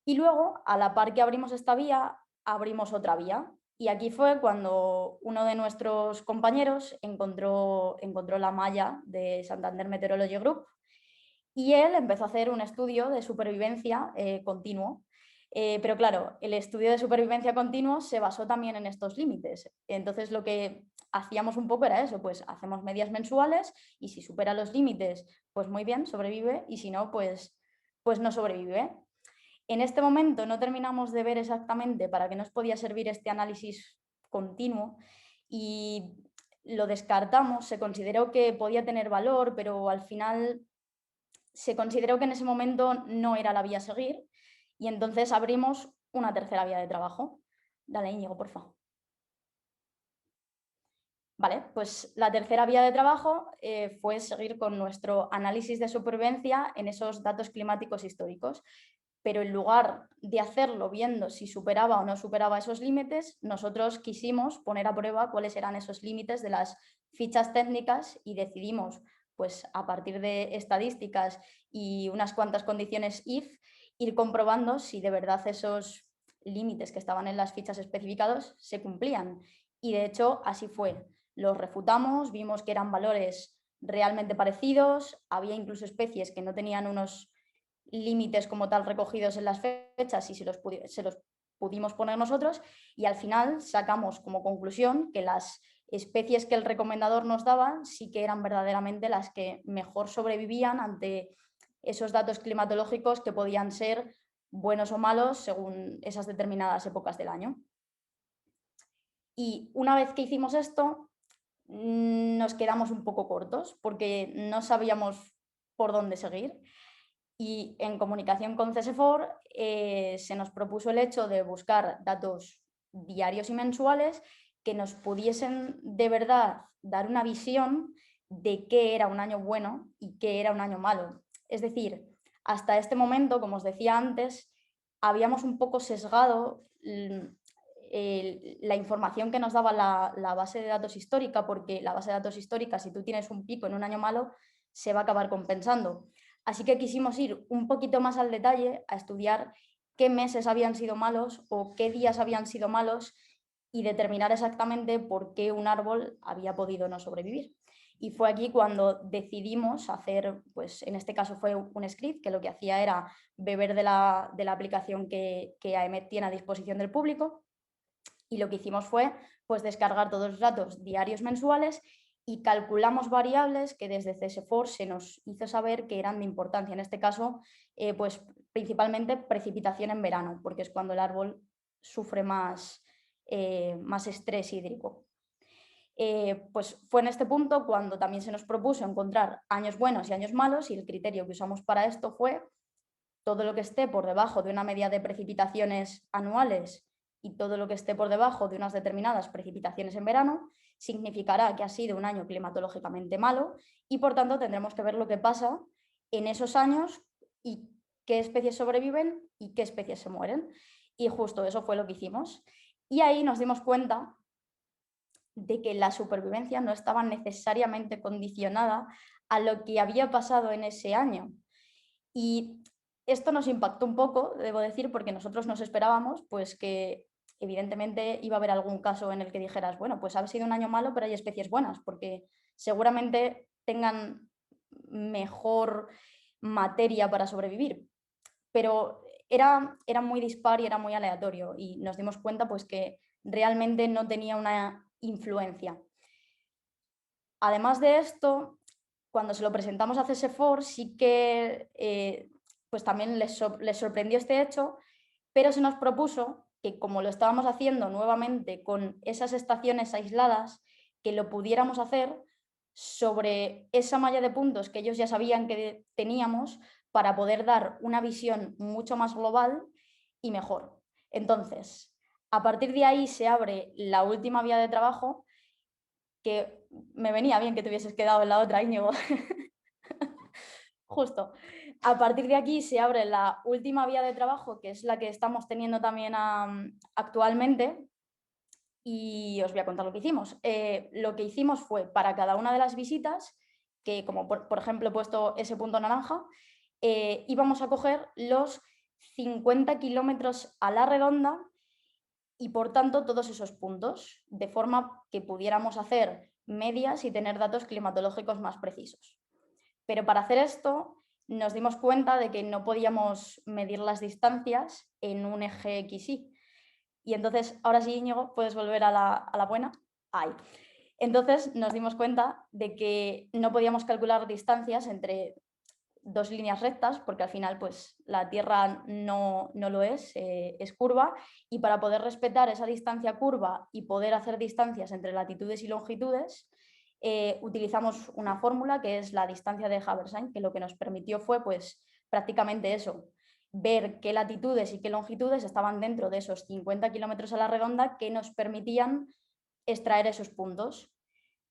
Y luego, a la par que abrimos esta vía, abrimos otra vía. Y aquí fue cuando uno de nuestros compañeros encontró la malla de Santander Meteorology Group, y él empezó a hacer un estudio de supervivencia continuo. Pero claro, el estudio de supervivencia continuo se basó también en estos límites. Entonces lo que hacíamos un poco era eso, pues hacemos medias mensuales y si supera los límites, pues muy bien, sobrevive, y si no, pues no sobrevive. En este momento no terminamos de ver exactamente para qué nos podía servir este análisis continuo y lo descartamos. Se consideró que podía tener valor, pero al final se consideró que en ese momento no era la vía a seguir, y entonces abrimos una tercera vía de trabajo. Dale, Íñigo, por favor. Vale, pues la tercera vía de trabajo fue seguir con nuestro análisis de supervivencia en esos datos climáticos históricos, pero en lugar de hacerlo viendo si superaba o no superaba esos límites, nosotros quisimos poner a prueba cuáles eran esos límites de las fichas técnicas y decidimos, pues a partir de estadísticas y unas cuantas condiciones if, ir comprobando si de verdad esos límites que estaban en las fichas especificados se cumplían. Y de hecho así fue. Los refutamos, vimos que eran valores realmente parecidos, había incluso especies que no tenían unos límites como tal recogidos en las fechas y se los pudimos poner nosotros, y al final sacamos como conclusión que las especies que el recomendador nos daba sí que eran verdaderamente las que mejor sobrevivían ante esos datos climatológicos que podían ser buenos o malos según esas determinadas épocas del año. Y una vez que hicimos esto, nos quedamos un poco cortos porque no sabíamos por dónde seguir. Y en comunicación con CSFOR se nos propuso el hecho de buscar datos diarios y mensuales que nos pudiesen de verdad dar una visión de qué era un año bueno y qué era un año malo. Es decir, hasta este momento, como os decía antes, habíamos un poco sesgado la información que nos daba la base de datos histórica, porque la base de datos histórica, si tú tienes un pico en un año malo, se va a acabar compensando. Así que quisimos ir un poquito más al detalle a estudiar qué meses habían sido malos o qué días habían sido malos y determinar exactamente por qué un árbol había podido no sobrevivir. Y fue aquí cuando decidimos hacer, pues en este caso fue un script que lo que hacía era beber de la aplicación que AEMET tiene a disposición del público, y lo que hicimos fue pues descargar todos los datos diarios mensuales y calculamos variables que desde CSFOR se nos hizo saber que eran de importancia. En este caso, pues principalmente precipitación en verano, porque es cuando el árbol sufre más estrés hídrico. Pues fue en este punto cuando también se nos propuso encontrar años buenos y años malos, y el criterio que usamos para esto fue todo lo que esté por debajo de una media de precipitaciones anuales y todo lo que esté por debajo de unas determinadas precipitaciones en verano significará que ha sido un año climatológicamente malo, y por tanto tendremos que ver lo que pasa en esos años y qué especies sobreviven y qué especies se mueren. Y justo eso fue lo que hicimos. Y ahí nos dimos cuenta de que la supervivencia no estaba necesariamente condicionada a lo que había pasado en ese año. Y esto nos impactó un poco, debo decir, porque nosotros nos esperábamos pues que evidentemente iba a haber algún caso en el que dijeras, bueno, pues ha sido un año malo, pero hay especies buenas, porque seguramente tengan mejor materia para sobrevivir. Pero era muy dispar y era muy aleatorio, y nos dimos cuenta pues que realmente no tenía una influencia. Además de esto, cuando se lo presentamos a CSFOR, sí que pues también les sorprendió este hecho, pero se nos propuso que, como lo estábamos haciendo nuevamente con esas estaciones aisladas, que lo pudiéramos hacer sobre esa malla de puntos que ellos ya sabían que teníamos, para poder dar una visión mucho más global y mejor. Entonces, a partir de ahí se abre la última vía de trabajo, que me venía bien que te hubieses quedado en la otra, Íñigo. Justo. A partir de aquí se abre la última vía de trabajo, que es la que estamos teniendo también actualmente, y os voy a contar lo que hicimos. Lo que hicimos fue, para cada una de las visitas, que como por ejemplo he puesto ese punto naranja, íbamos a coger los 50 kilómetros a la redonda y por tanto todos esos puntos, de forma que pudiéramos hacer medias y tener datos climatológicos más precisos. Pero para hacer esto nos dimos cuenta de que no podíamos medir las distancias en un eje XY. Y entonces, ahora sí, Íñigo, puedes volver a la buena. Ahí. Entonces nos dimos cuenta de que no podíamos calcular distancias entre dos líneas rectas, porque al final pues, la Tierra no lo es curva, y para poder respetar esa distancia curva y poder hacer distancias entre latitudes y longitudes, utilizamos una fórmula que es la distancia de Haversine, que lo que nos permitió fue pues, prácticamente eso, ver qué latitudes y qué longitudes estaban dentro de esos 50 kilómetros a la redonda que nos permitían extraer esos puntos.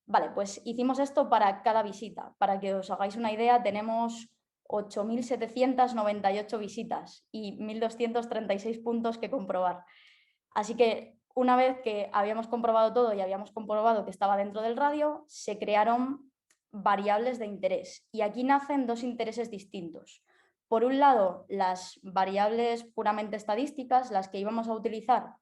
Vale, pues hicimos esto para cada visita. Para que os hagáis una idea, tenemos 8.798 visitas y 1.236 puntos que comprobar. Así que una vez que habíamos comprobado todo y habíamos comprobado que estaba dentro del radio, se crearon variables de interés. Y aquí nacen dos intereses distintos. Por un lado, las variables puramente estadísticas, las que íbamos a utilizar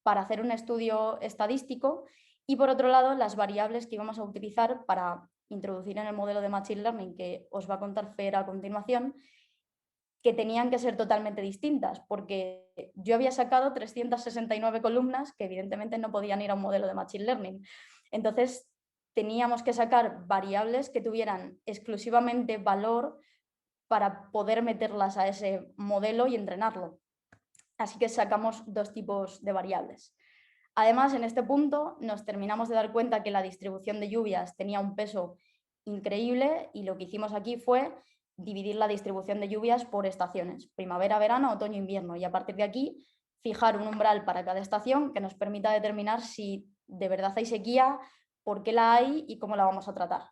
para hacer un estudio estadístico, y por otro lado, las variables que íbamos a utilizar para introducir en el modelo de Machine Learning, que os va a contar Fer a continuación, que tenían que ser totalmente distintas, porque yo había sacado 369 columnas que evidentemente no podían ir a un modelo de Machine Learning. Entonces, teníamos que sacar variables que tuvieran exclusivamente valor para poder meterlas a ese modelo y entrenarlo. Así que sacamos dos tipos de variables. Además, en este punto nos terminamos de dar cuenta que la distribución de lluvias tenía un peso increíble y lo que hicimos aquí fue dividir la distribución de lluvias por estaciones, primavera, verano, otoño, invierno, y a partir de aquí fijar un umbral para cada estación que nos permita determinar si de verdad hay sequía, por qué la hay y cómo la vamos a tratar.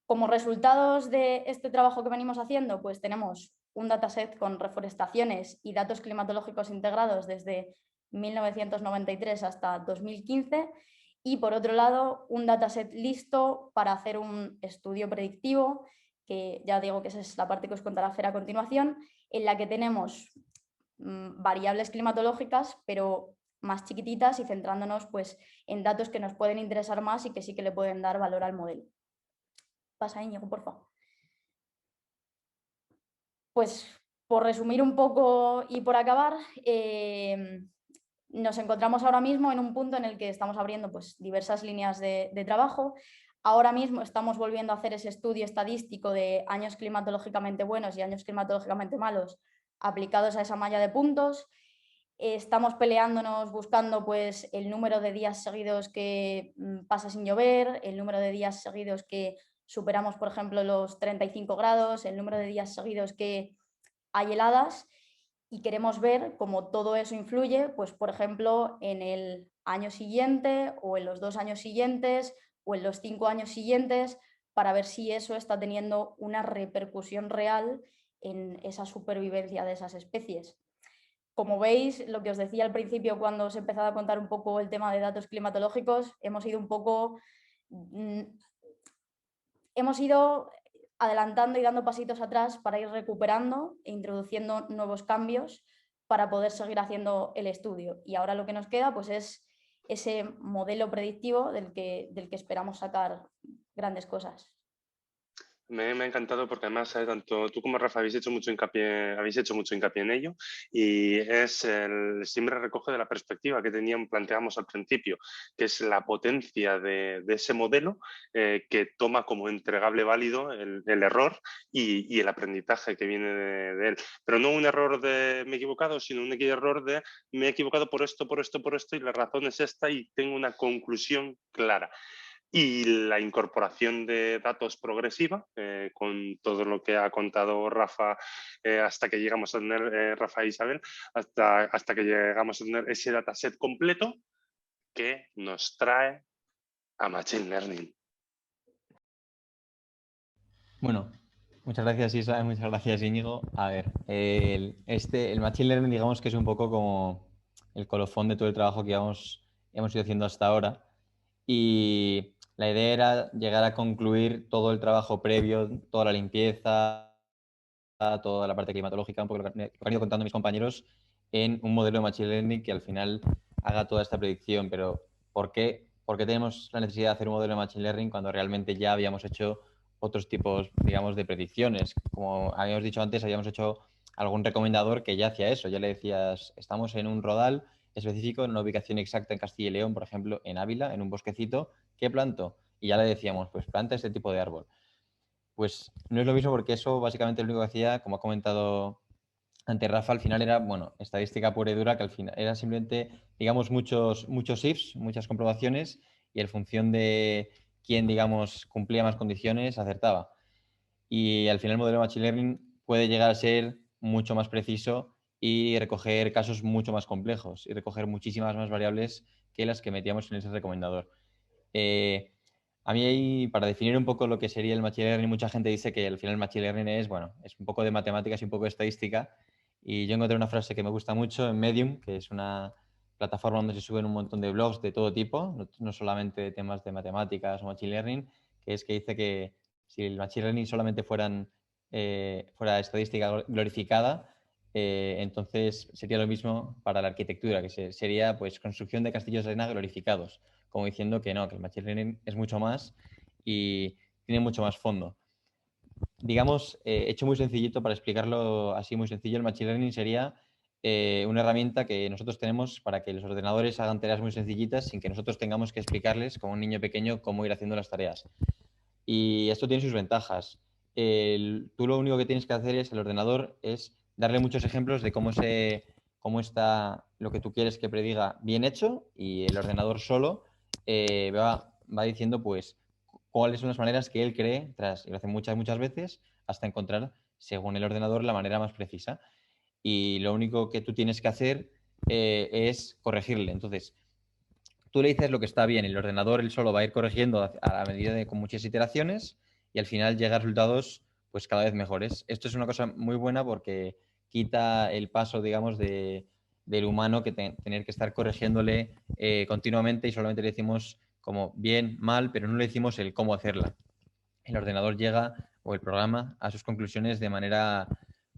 Como resultados de este trabajo que venimos haciendo, pues tenemos un dataset con reforestaciones y datos climatológicos integrados desde 1993 hasta 2015 y, por otro lado, un dataset listo para hacer un estudio predictivo, que ya digo que esa es la parte que os contará Fer a continuación, en la que tenemos variables climatológicas, pero más chiquititas y centrándonos pues, en datos que nos pueden interesar más y que sí que le pueden dar valor al modelo. Pasa, Íñigo, por favor. Pues por resumir un poco y por acabar, nos encontramos ahora mismo en un punto en el que estamos abriendo pues, diversas líneas de trabajo. Ahora mismo estamos volviendo a hacer ese estudio estadístico de años climatológicamente buenos y años climatológicamente malos aplicados a esa malla de puntos. Estamos peleándonos buscando pues, el número de días seguidos que pasa sin llover, el número de días seguidos que superamos, por ejemplo, los 35 grados, el número de días seguidos que hay heladas, y queremos ver cómo todo eso influye, pues, por ejemplo, en el año siguiente o en los 2 años siguientes o en los 5 años siguientes, para ver si eso está teniendo una repercusión real en esa supervivencia de esas especies. Como veis, lo que os decía al principio cuando os he empezado a contar un poco el tema de datos climatológicos, hemos ido adelantando y dando pasitos atrás para ir recuperando e introduciendo nuevos cambios para poder seguir haciendo el estudio. Y ahora lo que nos queda pues, es ese modelo predictivo del que esperamos sacar grandes cosas. Me ha encantado porque además tanto tú como Rafa habéis hecho mucho hincapié en ello y siempre recoge de la perspectiva que planteamos al principio, que es la potencia de ese modelo que toma como entregable válido el error y el aprendizaje que viene de él. Pero no un error de me he equivocado, sino un error de me he equivocado por esto y la razón es esta y tengo una conclusión clara. Y la incorporación de datos progresiva, con todo lo que ha contado Rafa, hasta que llegamos a tener, Rafa e Isabel, hasta que llegamos a tener ese dataset completo que nos trae a Machine Learning. Bueno, muchas gracias Isa, muchas gracias Íñigo. A ver, el Machine Learning digamos que es un poco como el colofón de todo el trabajo que hemos ido haciendo hasta ahora. Y la idea era llegar a concluir todo el trabajo previo, toda la limpieza, toda la parte climatológica, un poco lo que han ido contando mis compañeros, en un modelo de Machine Learning que al final haga toda esta predicción. Pero ¿por qué tenemos la necesidad de hacer un modelo de Machine Learning cuando realmente ya habíamos hecho otros tipos, digamos, de predicciones? Como habíamos dicho antes, habíamos hecho algún recomendador que ya hacía eso. Ya le decías, estamos en un rodal específico, en una ubicación exacta en Castilla y León, por ejemplo, en Ávila, en un bosquecito, ¿qué planto? Y ya le decíamos, pues planta este tipo de árbol. Pues no es lo mismo porque eso básicamente lo único que hacía, como ha comentado antes Rafa, al final era, bueno, estadística pura y dura, que al final era simplemente, digamos, muchos ifs, muchas comprobaciones, y en función de quién, digamos, cumplía más condiciones, acertaba. Y al final el modelo de Machine Learning puede llegar a ser mucho más preciso y recoger casos mucho más complejos y recoger muchísimas más variables que las que metíamos en ese recomendador. A mí, para definir un poco lo que sería el Machine Learning, mucha gente dice que al final el Machine Learning es, bueno, es un poco de matemáticas y un poco de estadística. Y yo encontré una frase que me gusta mucho en Medium, que es una plataforma donde se suben un montón de blogs de todo tipo, no solamente de temas de matemáticas o Machine Learning, que es que dice que si el Machine Learning solamente fuera estadística glorificada, entonces sería lo mismo para la arquitectura, que sería pues construcción de castillos de arena glorificados, como diciendo que no, que el Machine Learning es mucho más y tiene mucho más fondo. digamos, hecho muy sencillito para explicarlo así muy sencillo, el Machine Learning sería una herramienta que nosotros tenemos para que los ordenadores hagan tareas muy sencillitas sin que nosotros tengamos que explicarles, como un niño pequeño, cómo ir haciendo las tareas. Y esto tiene sus ventajas. Tú lo único que tienes que hacer es, el ordenador, es darle muchos ejemplos de cómo está lo que tú quieres que prediga bien hecho, y el ordenador solo va diciendo pues cuáles son las maneras que él cree, y lo hace muchas veces, hasta encontrar, según el ordenador, la manera más precisa. Y lo único que tú tienes que hacer es corregirle. Entonces, tú le dices lo que está bien, el ordenador él solo va a ir corrigiendo a la medida de con muchas iteraciones, y al final llega a resultados pues cada vez mejores. Esto es una cosa muy buena porque quita el paso, digamos, del humano, que tener que estar corrigiéndole continuamente, y solamente le decimos como bien, mal, pero no le decimos el cómo hacerla. El ordenador llega, o el programa, a sus conclusiones de manera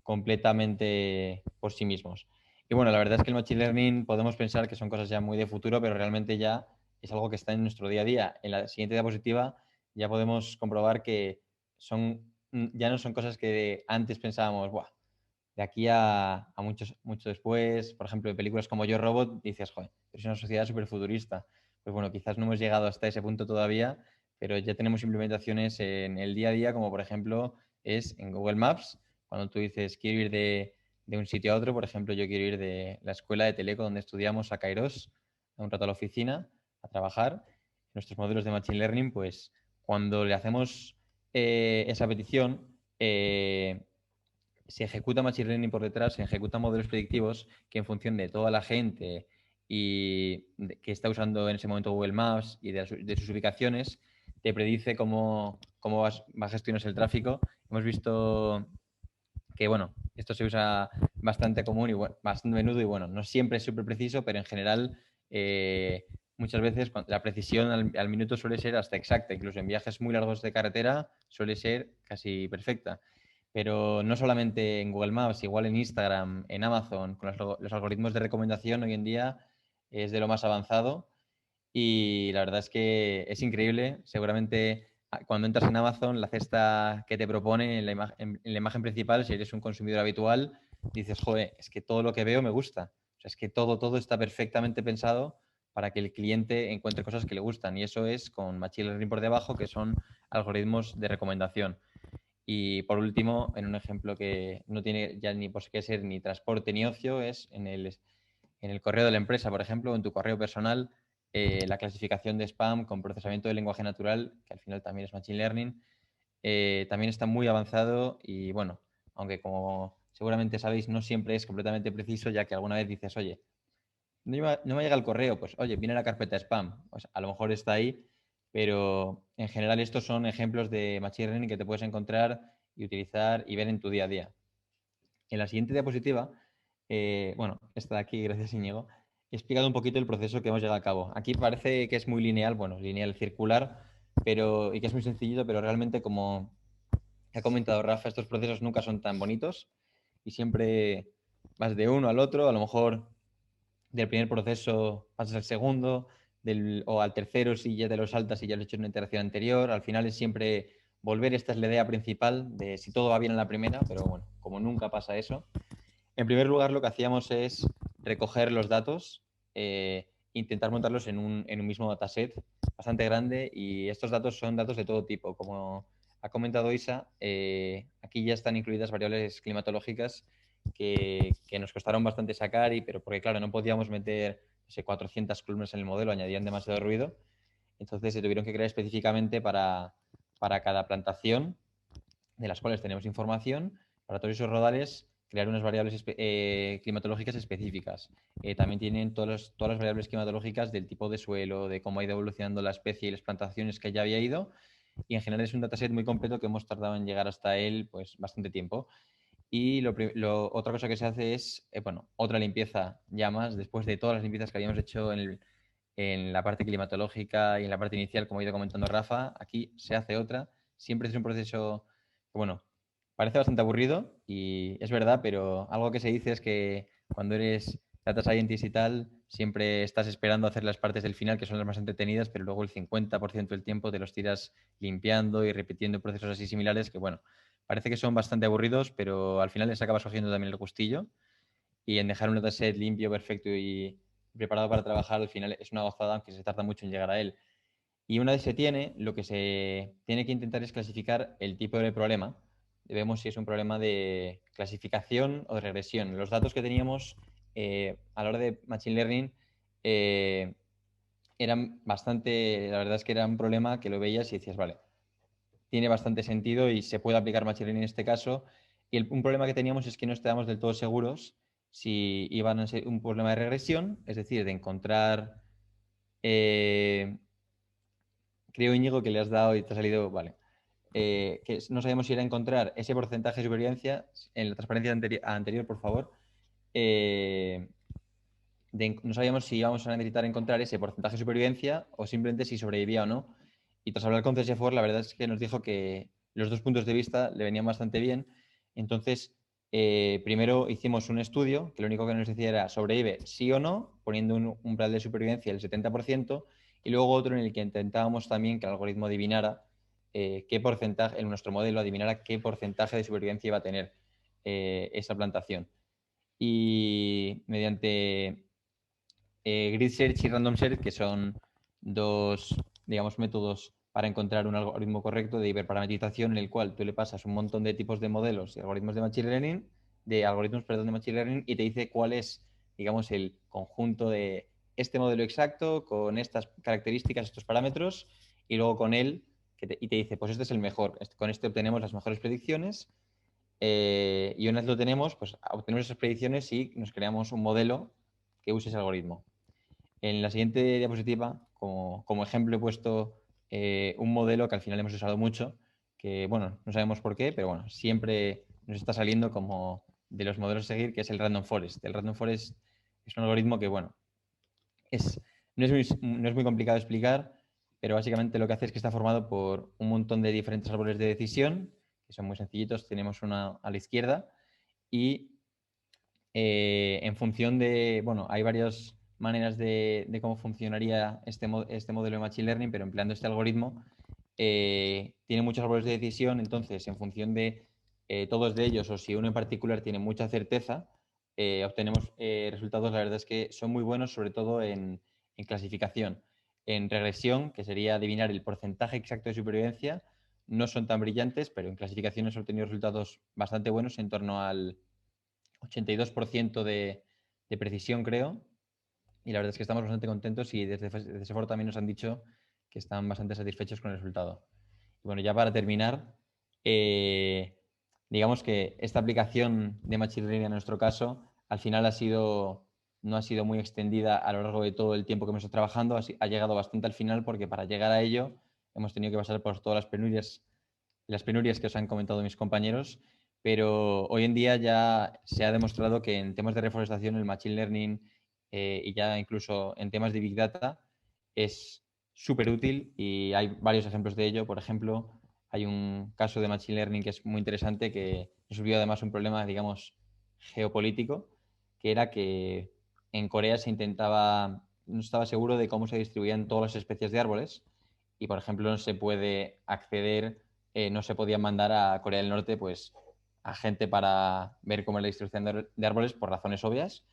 completamente por sí mismos. Y bueno, la verdad es que el Machine Learning podemos pensar que son cosas ya muy de futuro, pero realmente ya es algo que está en nuestro día a día. En la siguiente diapositiva ya podemos comprobar que ya no son cosas que antes pensábamos, "Buah, de aquí a mucho después". Por ejemplo, en películas como Yo Robot dices, joder, es una sociedad súper futurista. Pues bueno, quizás no hemos llegado hasta ese punto todavía, pero ya tenemos implementaciones en el día a día, como por ejemplo es en Google Maps. Cuando tú dices, quiero ir de un sitio a otro, por ejemplo, yo quiero ir de la escuela de Teleco donde estudiamos a Kairos, a un rato a la oficina, a trabajar. Nuestros modelos de Machine Learning, pues cuando le hacemos esa petición, se ejecuta Machine Learning por detrás, se ejecutan modelos predictivos que, en función de toda la gente que está usando en ese momento Google Maps y de sus ubicaciones, te predice cómo va a gestionarse el tráfico. Hemos visto que, bueno, esto se usa bastante común y bastante menudo, y bueno, no siempre es súper preciso, pero en general muchas veces la precisión al minuto suele ser hasta exacta. Incluso en viajes muy largos de carretera suele ser casi perfecta. Pero no solamente en Google Maps, igual en Instagram, en Amazon, con los algoritmos de recomendación hoy en día es de lo más avanzado, y la verdad es que es increíble. Seguramente cuando entras en Amazon, la cesta que te propone en la imagen principal, si eres un consumidor habitual, dices, joder, es que todo lo que veo me gusta. O sea, es que todo está perfectamente pensado para que el cliente encuentre cosas que le gustan, y eso es con Machine Learning por debajo, que son algoritmos de recomendación. Y por último, en un ejemplo que no tiene ya ni por qué ser ni transporte ni ocio, es en el correo de la empresa, por ejemplo, o en tu correo personal, la clasificación de spam con procesamiento de lenguaje natural, que al final también es Machine Learning, también está muy avanzado. Y bueno, aunque como seguramente sabéis, no siempre es completamente preciso, ya que alguna vez dices, oye, no me llega el correo, pues oye, viene la carpeta spam, pues a lo mejor está ahí, pero en general estos son ejemplos de Machine Learning que te puedes encontrar y utilizar y ver en tu día a día. En la siguiente diapositiva, bueno, esta de aquí, gracias Íñigo, he explicado un poquito el proceso que hemos llevado a cabo. Aquí parece que es muy lineal, bueno, lineal, circular, y que es muy sencillito, pero realmente, como ha comentado Rafa, estos procesos nunca son tan bonitos y siempre vas de uno al otro. A lo mejor del primer proceso pasas al segundo, o al tercero si ya te lo saltas y ya has hecho una iteración anterior. Al final es siempre volver. Esta es la idea principal de si todo va bien en la primera, pero bueno, como nunca pasa eso. En primer lugar, lo que hacíamos es recoger los datos, intentar montarlos en un mismo dataset bastante grande, y estos datos son datos de todo tipo. Como ha comentado Isa, aquí ya están incluidas variables climatológicas que nos costaron bastante sacar, pero porque, claro, no podíamos meter 400 columnas en el modelo, añadían demasiado ruido. Entonces se tuvieron que crear específicamente para cada plantación, de las cuales tenemos información. Para todos esos rodales, crear unas variables climatológicas específicas. También tienen todas las variables climatológicas del tipo de suelo, de cómo ha ido evolucionando la especie y las plantaciones que ya había ido. Y en general es un dataset muy completo que hemos tardado en llegar hasta él pues bastante tiempo. Y otra cosa que se hace es, bueno, otra limpieza ya más, después de todas las limpiezas que habíamos hecho en la parte climatológica y en la parte inicial, como ha ido comentando Rafa. Aquí se hace otra. Siempre es un proceso que, bueno, parece bastante aburrido, y es verdad, pero algo que se dice es que cuando eres data scientist y tal, siempre estás esperando hacer las partes del final, que son las más entretenidas, pero luego el 50% del tiempo te los tiras limpiando y repitiendo procesos así similares que, bueno, parece que son bastante aburridos, pero al final les acabas cogiendo también el gustillo. Y en dejar un dataset limpio, perfecto y preparado para trabajar, al final es una gozada, aunque se tarda mucho en llegar a él. Y una vez se tiene, lo que se tiene que intentar es clasificar el tipo de problema. Vemos si es un problema de clasificación o de regresión. Los datos que teníamos a la hora de Machine Learning eran bastante, la verdad es que era un problema que lo veías y decías, vale, tiene bastante sentido y se puede aplicar Machine Learning en este caso. Y un problema que teníamos es que no estábamos del todo seguros si iban a ser un problema de regresión, es decir, de encontrar... creo, Íñigo, que le has dado y te ha salido, vale. Que no sabemos si era encontrar ese porcentaje de supervivencia en la transparencia anterior, por favor. No sabíamos si íbamos a necesitar encontrar ese porcentaje de supervivencia o simplemente si sobrevivía o no. Y tras hablar con CSFOR, la verdad es que nos dijo que los dos puntos de vista le venían bastante bien. Entonces, primero hicimos un estudio que lo único que nos decía era sobrevive sí o no, poniendo un umbral de supervivencia del 70%, y luego otro en el que intentábamos también que el algoritmo adivinara qué porcentaje, en nuestro modelo adivinara qué porcentaje de supervivencia iba a tener esa plantación. Y mediante Grid Search y Random Search, que son dos, digamos, métodos para encontrar un algoritmo correcto de hiperparametrización en el cual tú le pasas un montón de tipos de modelos y algoritmos de Machine Learning, de Machine Learning, y te dice cuál es, digamos, el conjunto de este modelo exacto con estas características, estos parámetros, y luego con él, y te dice, pues este es el mejor, con este obtenemos las mejores predicciones, y una vez lo tenemos, pues obtenemos esas predicciones y nos creamos un modelo que use ese algoritmo. En la siguiente diapositiva, como ejemplo, he puesto un modelo que al final hemos usado mucho, que, bueno, no sabemos por qué, pero bueno, siempre nos está saliendo como de los modelos a seguir, que es el Random Forest. El Random Forest es un algoritmo que, bueno, no es muy complicado de explicar, pero básicamente lo que hace es que está formado por un montón de diferentes árboles de decisión, que son muy sencillitos. Tenemos una a la izquierda y en función de, bueno, hay varias maneras de cómo funcionaría este modelo de Machine Learning, pero empleando este algoritmo, tiene muchos árboles de decisión. Entonces, en función de todos de ellos, o si uno en particular tiene mucha certeza, obtenemos resultados, la verdad es que son muy buenos, sobre todo en clasificación. En regresión, que sería adivinar el porcentaje exacto de supervivencia, no son tan brillantes, pero en clasificación hemos obtenido resultados bastante buenos, en torno al 82% de precisión, creo. Y la verdad es que estamos bastante contentos y desde ese foro también nos han dicho que están bastante satisfechos con el resultado. Y bueno, ya para terminar, digamos que esta aplicación de Machine Learning en nuestro caso, al final no ha sido muy extendida a lo largo de todo el tiempo que hemos estado trabajando, ha llegado bastante al final porque para llegar a ello hemos tenido que pasar por todas las penurias que os han comentado mis compañeros, pero hoy en día ya se ha demostrado que en temas de reforestación el Machine Learning y ya incluso en temas de Big Data es súper útil y hay varios ejemplos de ello. Por ejemplo, hay un caso de Machine Learning que es muy interesante que resolvió además un problema, digamos, geopolítico, que era que en Corea no estaba seguro de cómo se distribuían todas las especies de árboles y, por ejemplo, no se puede acceder, no se podía mandar a Corea del Norte pues a gente para ver cómo es la distribución de árboles por razones obvias,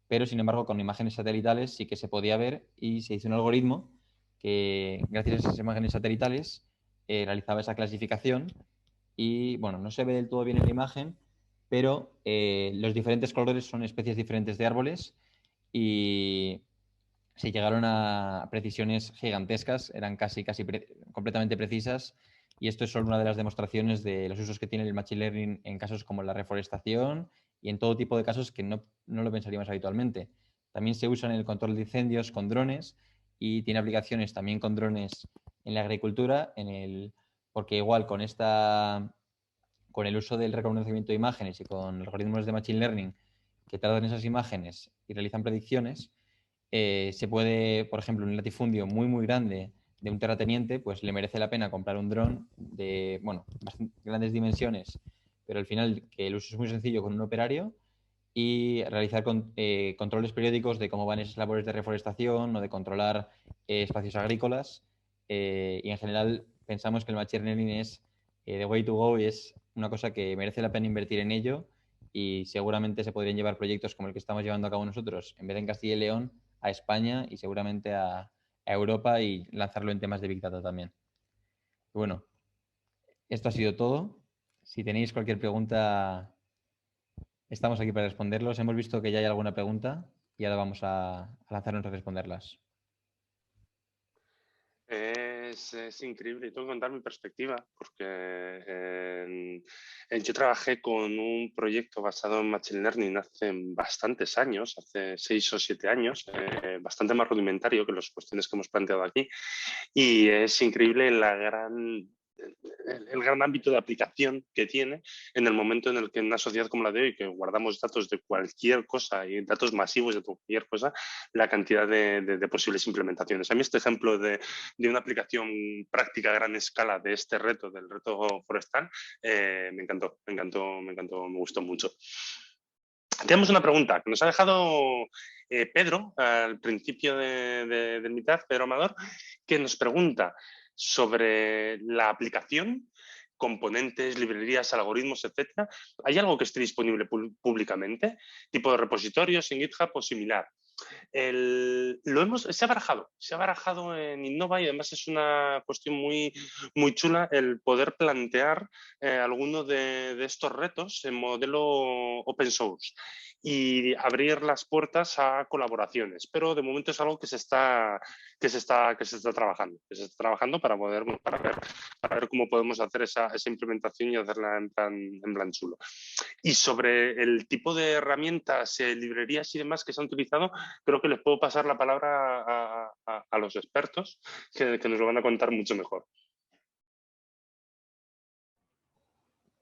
pero sin embargo con imágenes satelitales sí que se podía ver y se hizo un algoritmo que gracias a esas imágenes satelitales realizaba esa clasificación y bueno, no se ve del todo bien en la imagen, pero los diferentes colores son especies diferentes de árboles y se llegaron a precisiones gigantescas, eran casi completamente precisas, y esto es solo una de las demostraciones de los usos que tiene el Machine Learning en casos como la reforestación y en todo tipo de casos que no lo pensaríamos habitualmente. También se usa en el control de incendios con drones y tiene aplicaciones también con drones en la agricultura, porque igual con el uso del reconocimiento de imágenes y con algoritmos de Machine Learning que tratan esas imágenes y realizan predicciones, se puede, por ejemplo, un latifundio muy, muy grande de un terrateniente, pues le merece la pena comprar un dron de, bueno, bastante grandes dimensiones, pero al final que el uso es muy sencillo con un operario y realizar controles periódicos de cómo van esas labores de reforestación o de controlar espacios agrícolas. Y en general pensamos que el Machine Learning es the way to go, y es una cosa que merece la pena invertir en ello, y seguramente se podrían llevar proyectos como el que estamos llevando a cabo nosotros, en vez de en Castilla y León, a España y seguramente a Europa, y lanzarlo en temas de Big Data también. Bueno, esto ha sido todo. Si tenéis cualquier pregunta, estamos aquí para responderlos. Hemos visto que ya hay alguna pregunta y ahora vamos a lanzarnos a responderlas. Es increíble, y tengo que contar mi perspectiva, porque yo trabajé con un proyecto basado en Machine Learning hace bastantes años, hace 6 o 7 años, bastante más rudimentario que las cuestiones que hemos planteado aquí, y es increíble el gran ámbito de aplicación que tiene en el momento en el que en una sociedad como la de hoy, que guardamos datos de cualquier cosa y datos masivos de cualquier cosa, la cantidad de posibles implementaciones. A mí este ejemplo de una aplicación práctica a gran escala de este reto, del reto forestal, me encantó, me gustó mucho. Tenemos una pregunta que nos ha dejado Pedro al principio de mitad, Pedro Amador, que nos pregunta sobre la aplicación, componentes, librerías, algoritmos, etcétera. ¿Hay algo que esté disponible públicamente? ¿Tipo de repositorios en GitHub o similar? Se ha barajado en Innova, y además es una cuestión muy, muy chula el poder plantear alguno de estos retos en modelo open source y abrir las puertas a colaboraciones, pero de momento es algo que se está trabajando para ver cómo podemos hacer esa implementación y hacerla en plan chulo. Y sobre el tipo de herramientas, librerías y demás que se han utilizado, creo que les puedo pasar la palabra a los expertos que nos lo van a contar mucho mejor.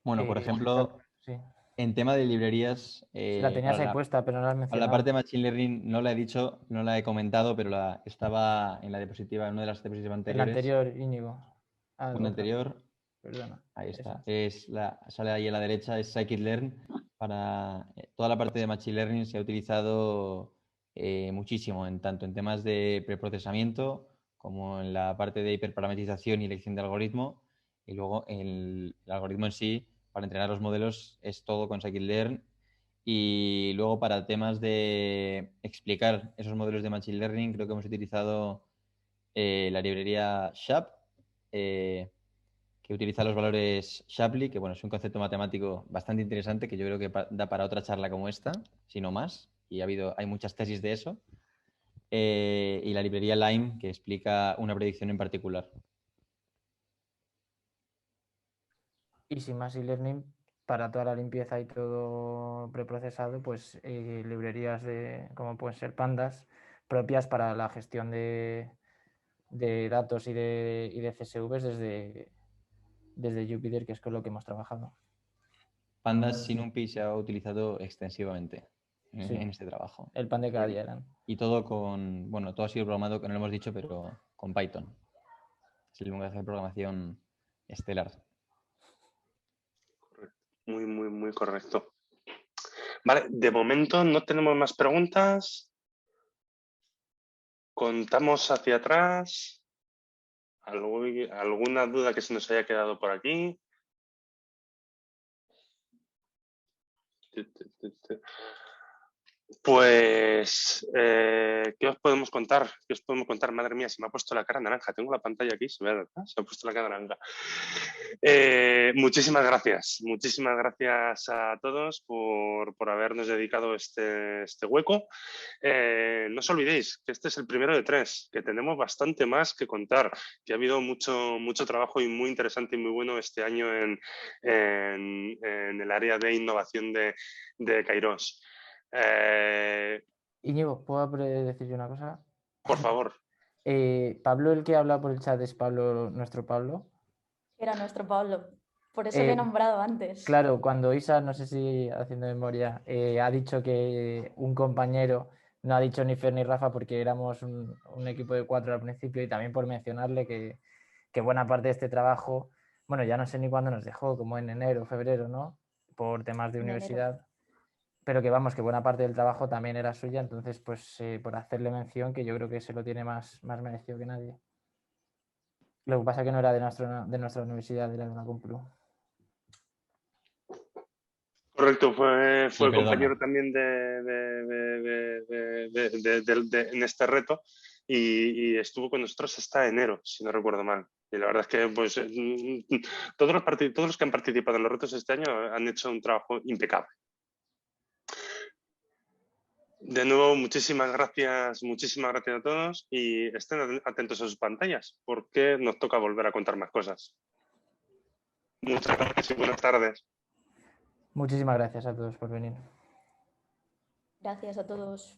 Bueno, por ejemplo, sí. en tema de librerías, Sí, la tenías ahí puesta, pero no la has para la mencionado. parte de Machine Learning no la he dicho, no la he comentado, pero estaba en la diapositiva, en una de las diapositivas En la anteriores. anterior, Íñigo. Una Otra. anterior. Perdona. Ahí está. Esa. Sale ahí a la derecha, es Scikit-learn. Para toda la parte de Machine Learning se ha utilizado muchísimo, tanto en temas de preprocesamiento como en la parte de hiperparametrización y elección de algoritmo. Y luego el algoritmo en sí, para entrenar los modelos, es todo con Scikit-learn. Y luego para temas de explicar esos modelos de Machine Learning, creo que hemos utilizado la librería SHAP, que utiliza los valores Shapley, que bueno, es un concepto matemático bastante interesante, que yo creo que da para otra charla como esta, si no más, y hay muchas tesis de eso. Y la librería Lime, que explica una predicción en particular. Y sin Machine Learning, para toda la limpieza y todo preprocesado, pues librerías como pueden ser Pandas, propias para la gestión de datos y de CSVs desde Jupyter, que es con lo que hemos trabajado. Pandas sin NumPy se ha utilizado extensivamente en este trabajo. El pan de cada día eran. Y todo todo ha sido programado, que no lo hemos dicho, pero con Python. Es el lenguaje de programación estelar. Muy, muy, muy correcto. Vale, de momento no tenemos más preguntas. Contamos hacia atrás. ¿Alguna duda que se nos haya quedado por aquí? Pues, ¿qué os podemos contar? ¿Qué os podemos contar? Madre mía, se me ha puesto la cara naranja. Tengo la pantalla aquí, se me ha puesto la cara naranja. Muchísimas gracias a todos por habernos dedicado este hueco. No os olvidéis que este es el primero de 3, que tenemos bastante más que contar, que ha habido mucho trabajo y muy interesante y muy bueno este año en el área de innovación de Kairos. Íñigo, ¿puedo decirte una cosa? Por favor. Pablo, el que habla por el chat, ¿es Pablo, nuestro Pablo? Era nuestro Pablo, por eso le he nombrado antes. Claro, cuando Isa, no sé si haciendo memoria, ha dicho que un compañero, no ha dicho ni Fer ni Rafa porque éramos un equipo de 4 al principio, y también por mencionarle que buena parte de este trabajo, bueno, ya no sé ni cuándo nos dejó, como en enero, febrero, ¿no? Por temas de universidad. pero que vamos, que buena parte del trabajo también era suya, entonces pues por hacerle mención, que yo creo que se lo tiene más merecido que nadie. Lo que pasa es que no era de nuestra universidad, era de una Complu. Correcto, fue perdona. compañero también en este reto y estuvo con nosotros hasta enero, si no recuerdo mal. Y la verdad es que pues, todos los que han participado en los retos este año han hecho un trabajo impecable. De nuevo, muchísimas gracias a todos y estén atentos a sus pantallas porque nos toca volver a contar más cosas. Muchas gracias y buenas tardes. Muchísimas gracias a todos por venir. Gracias a todos.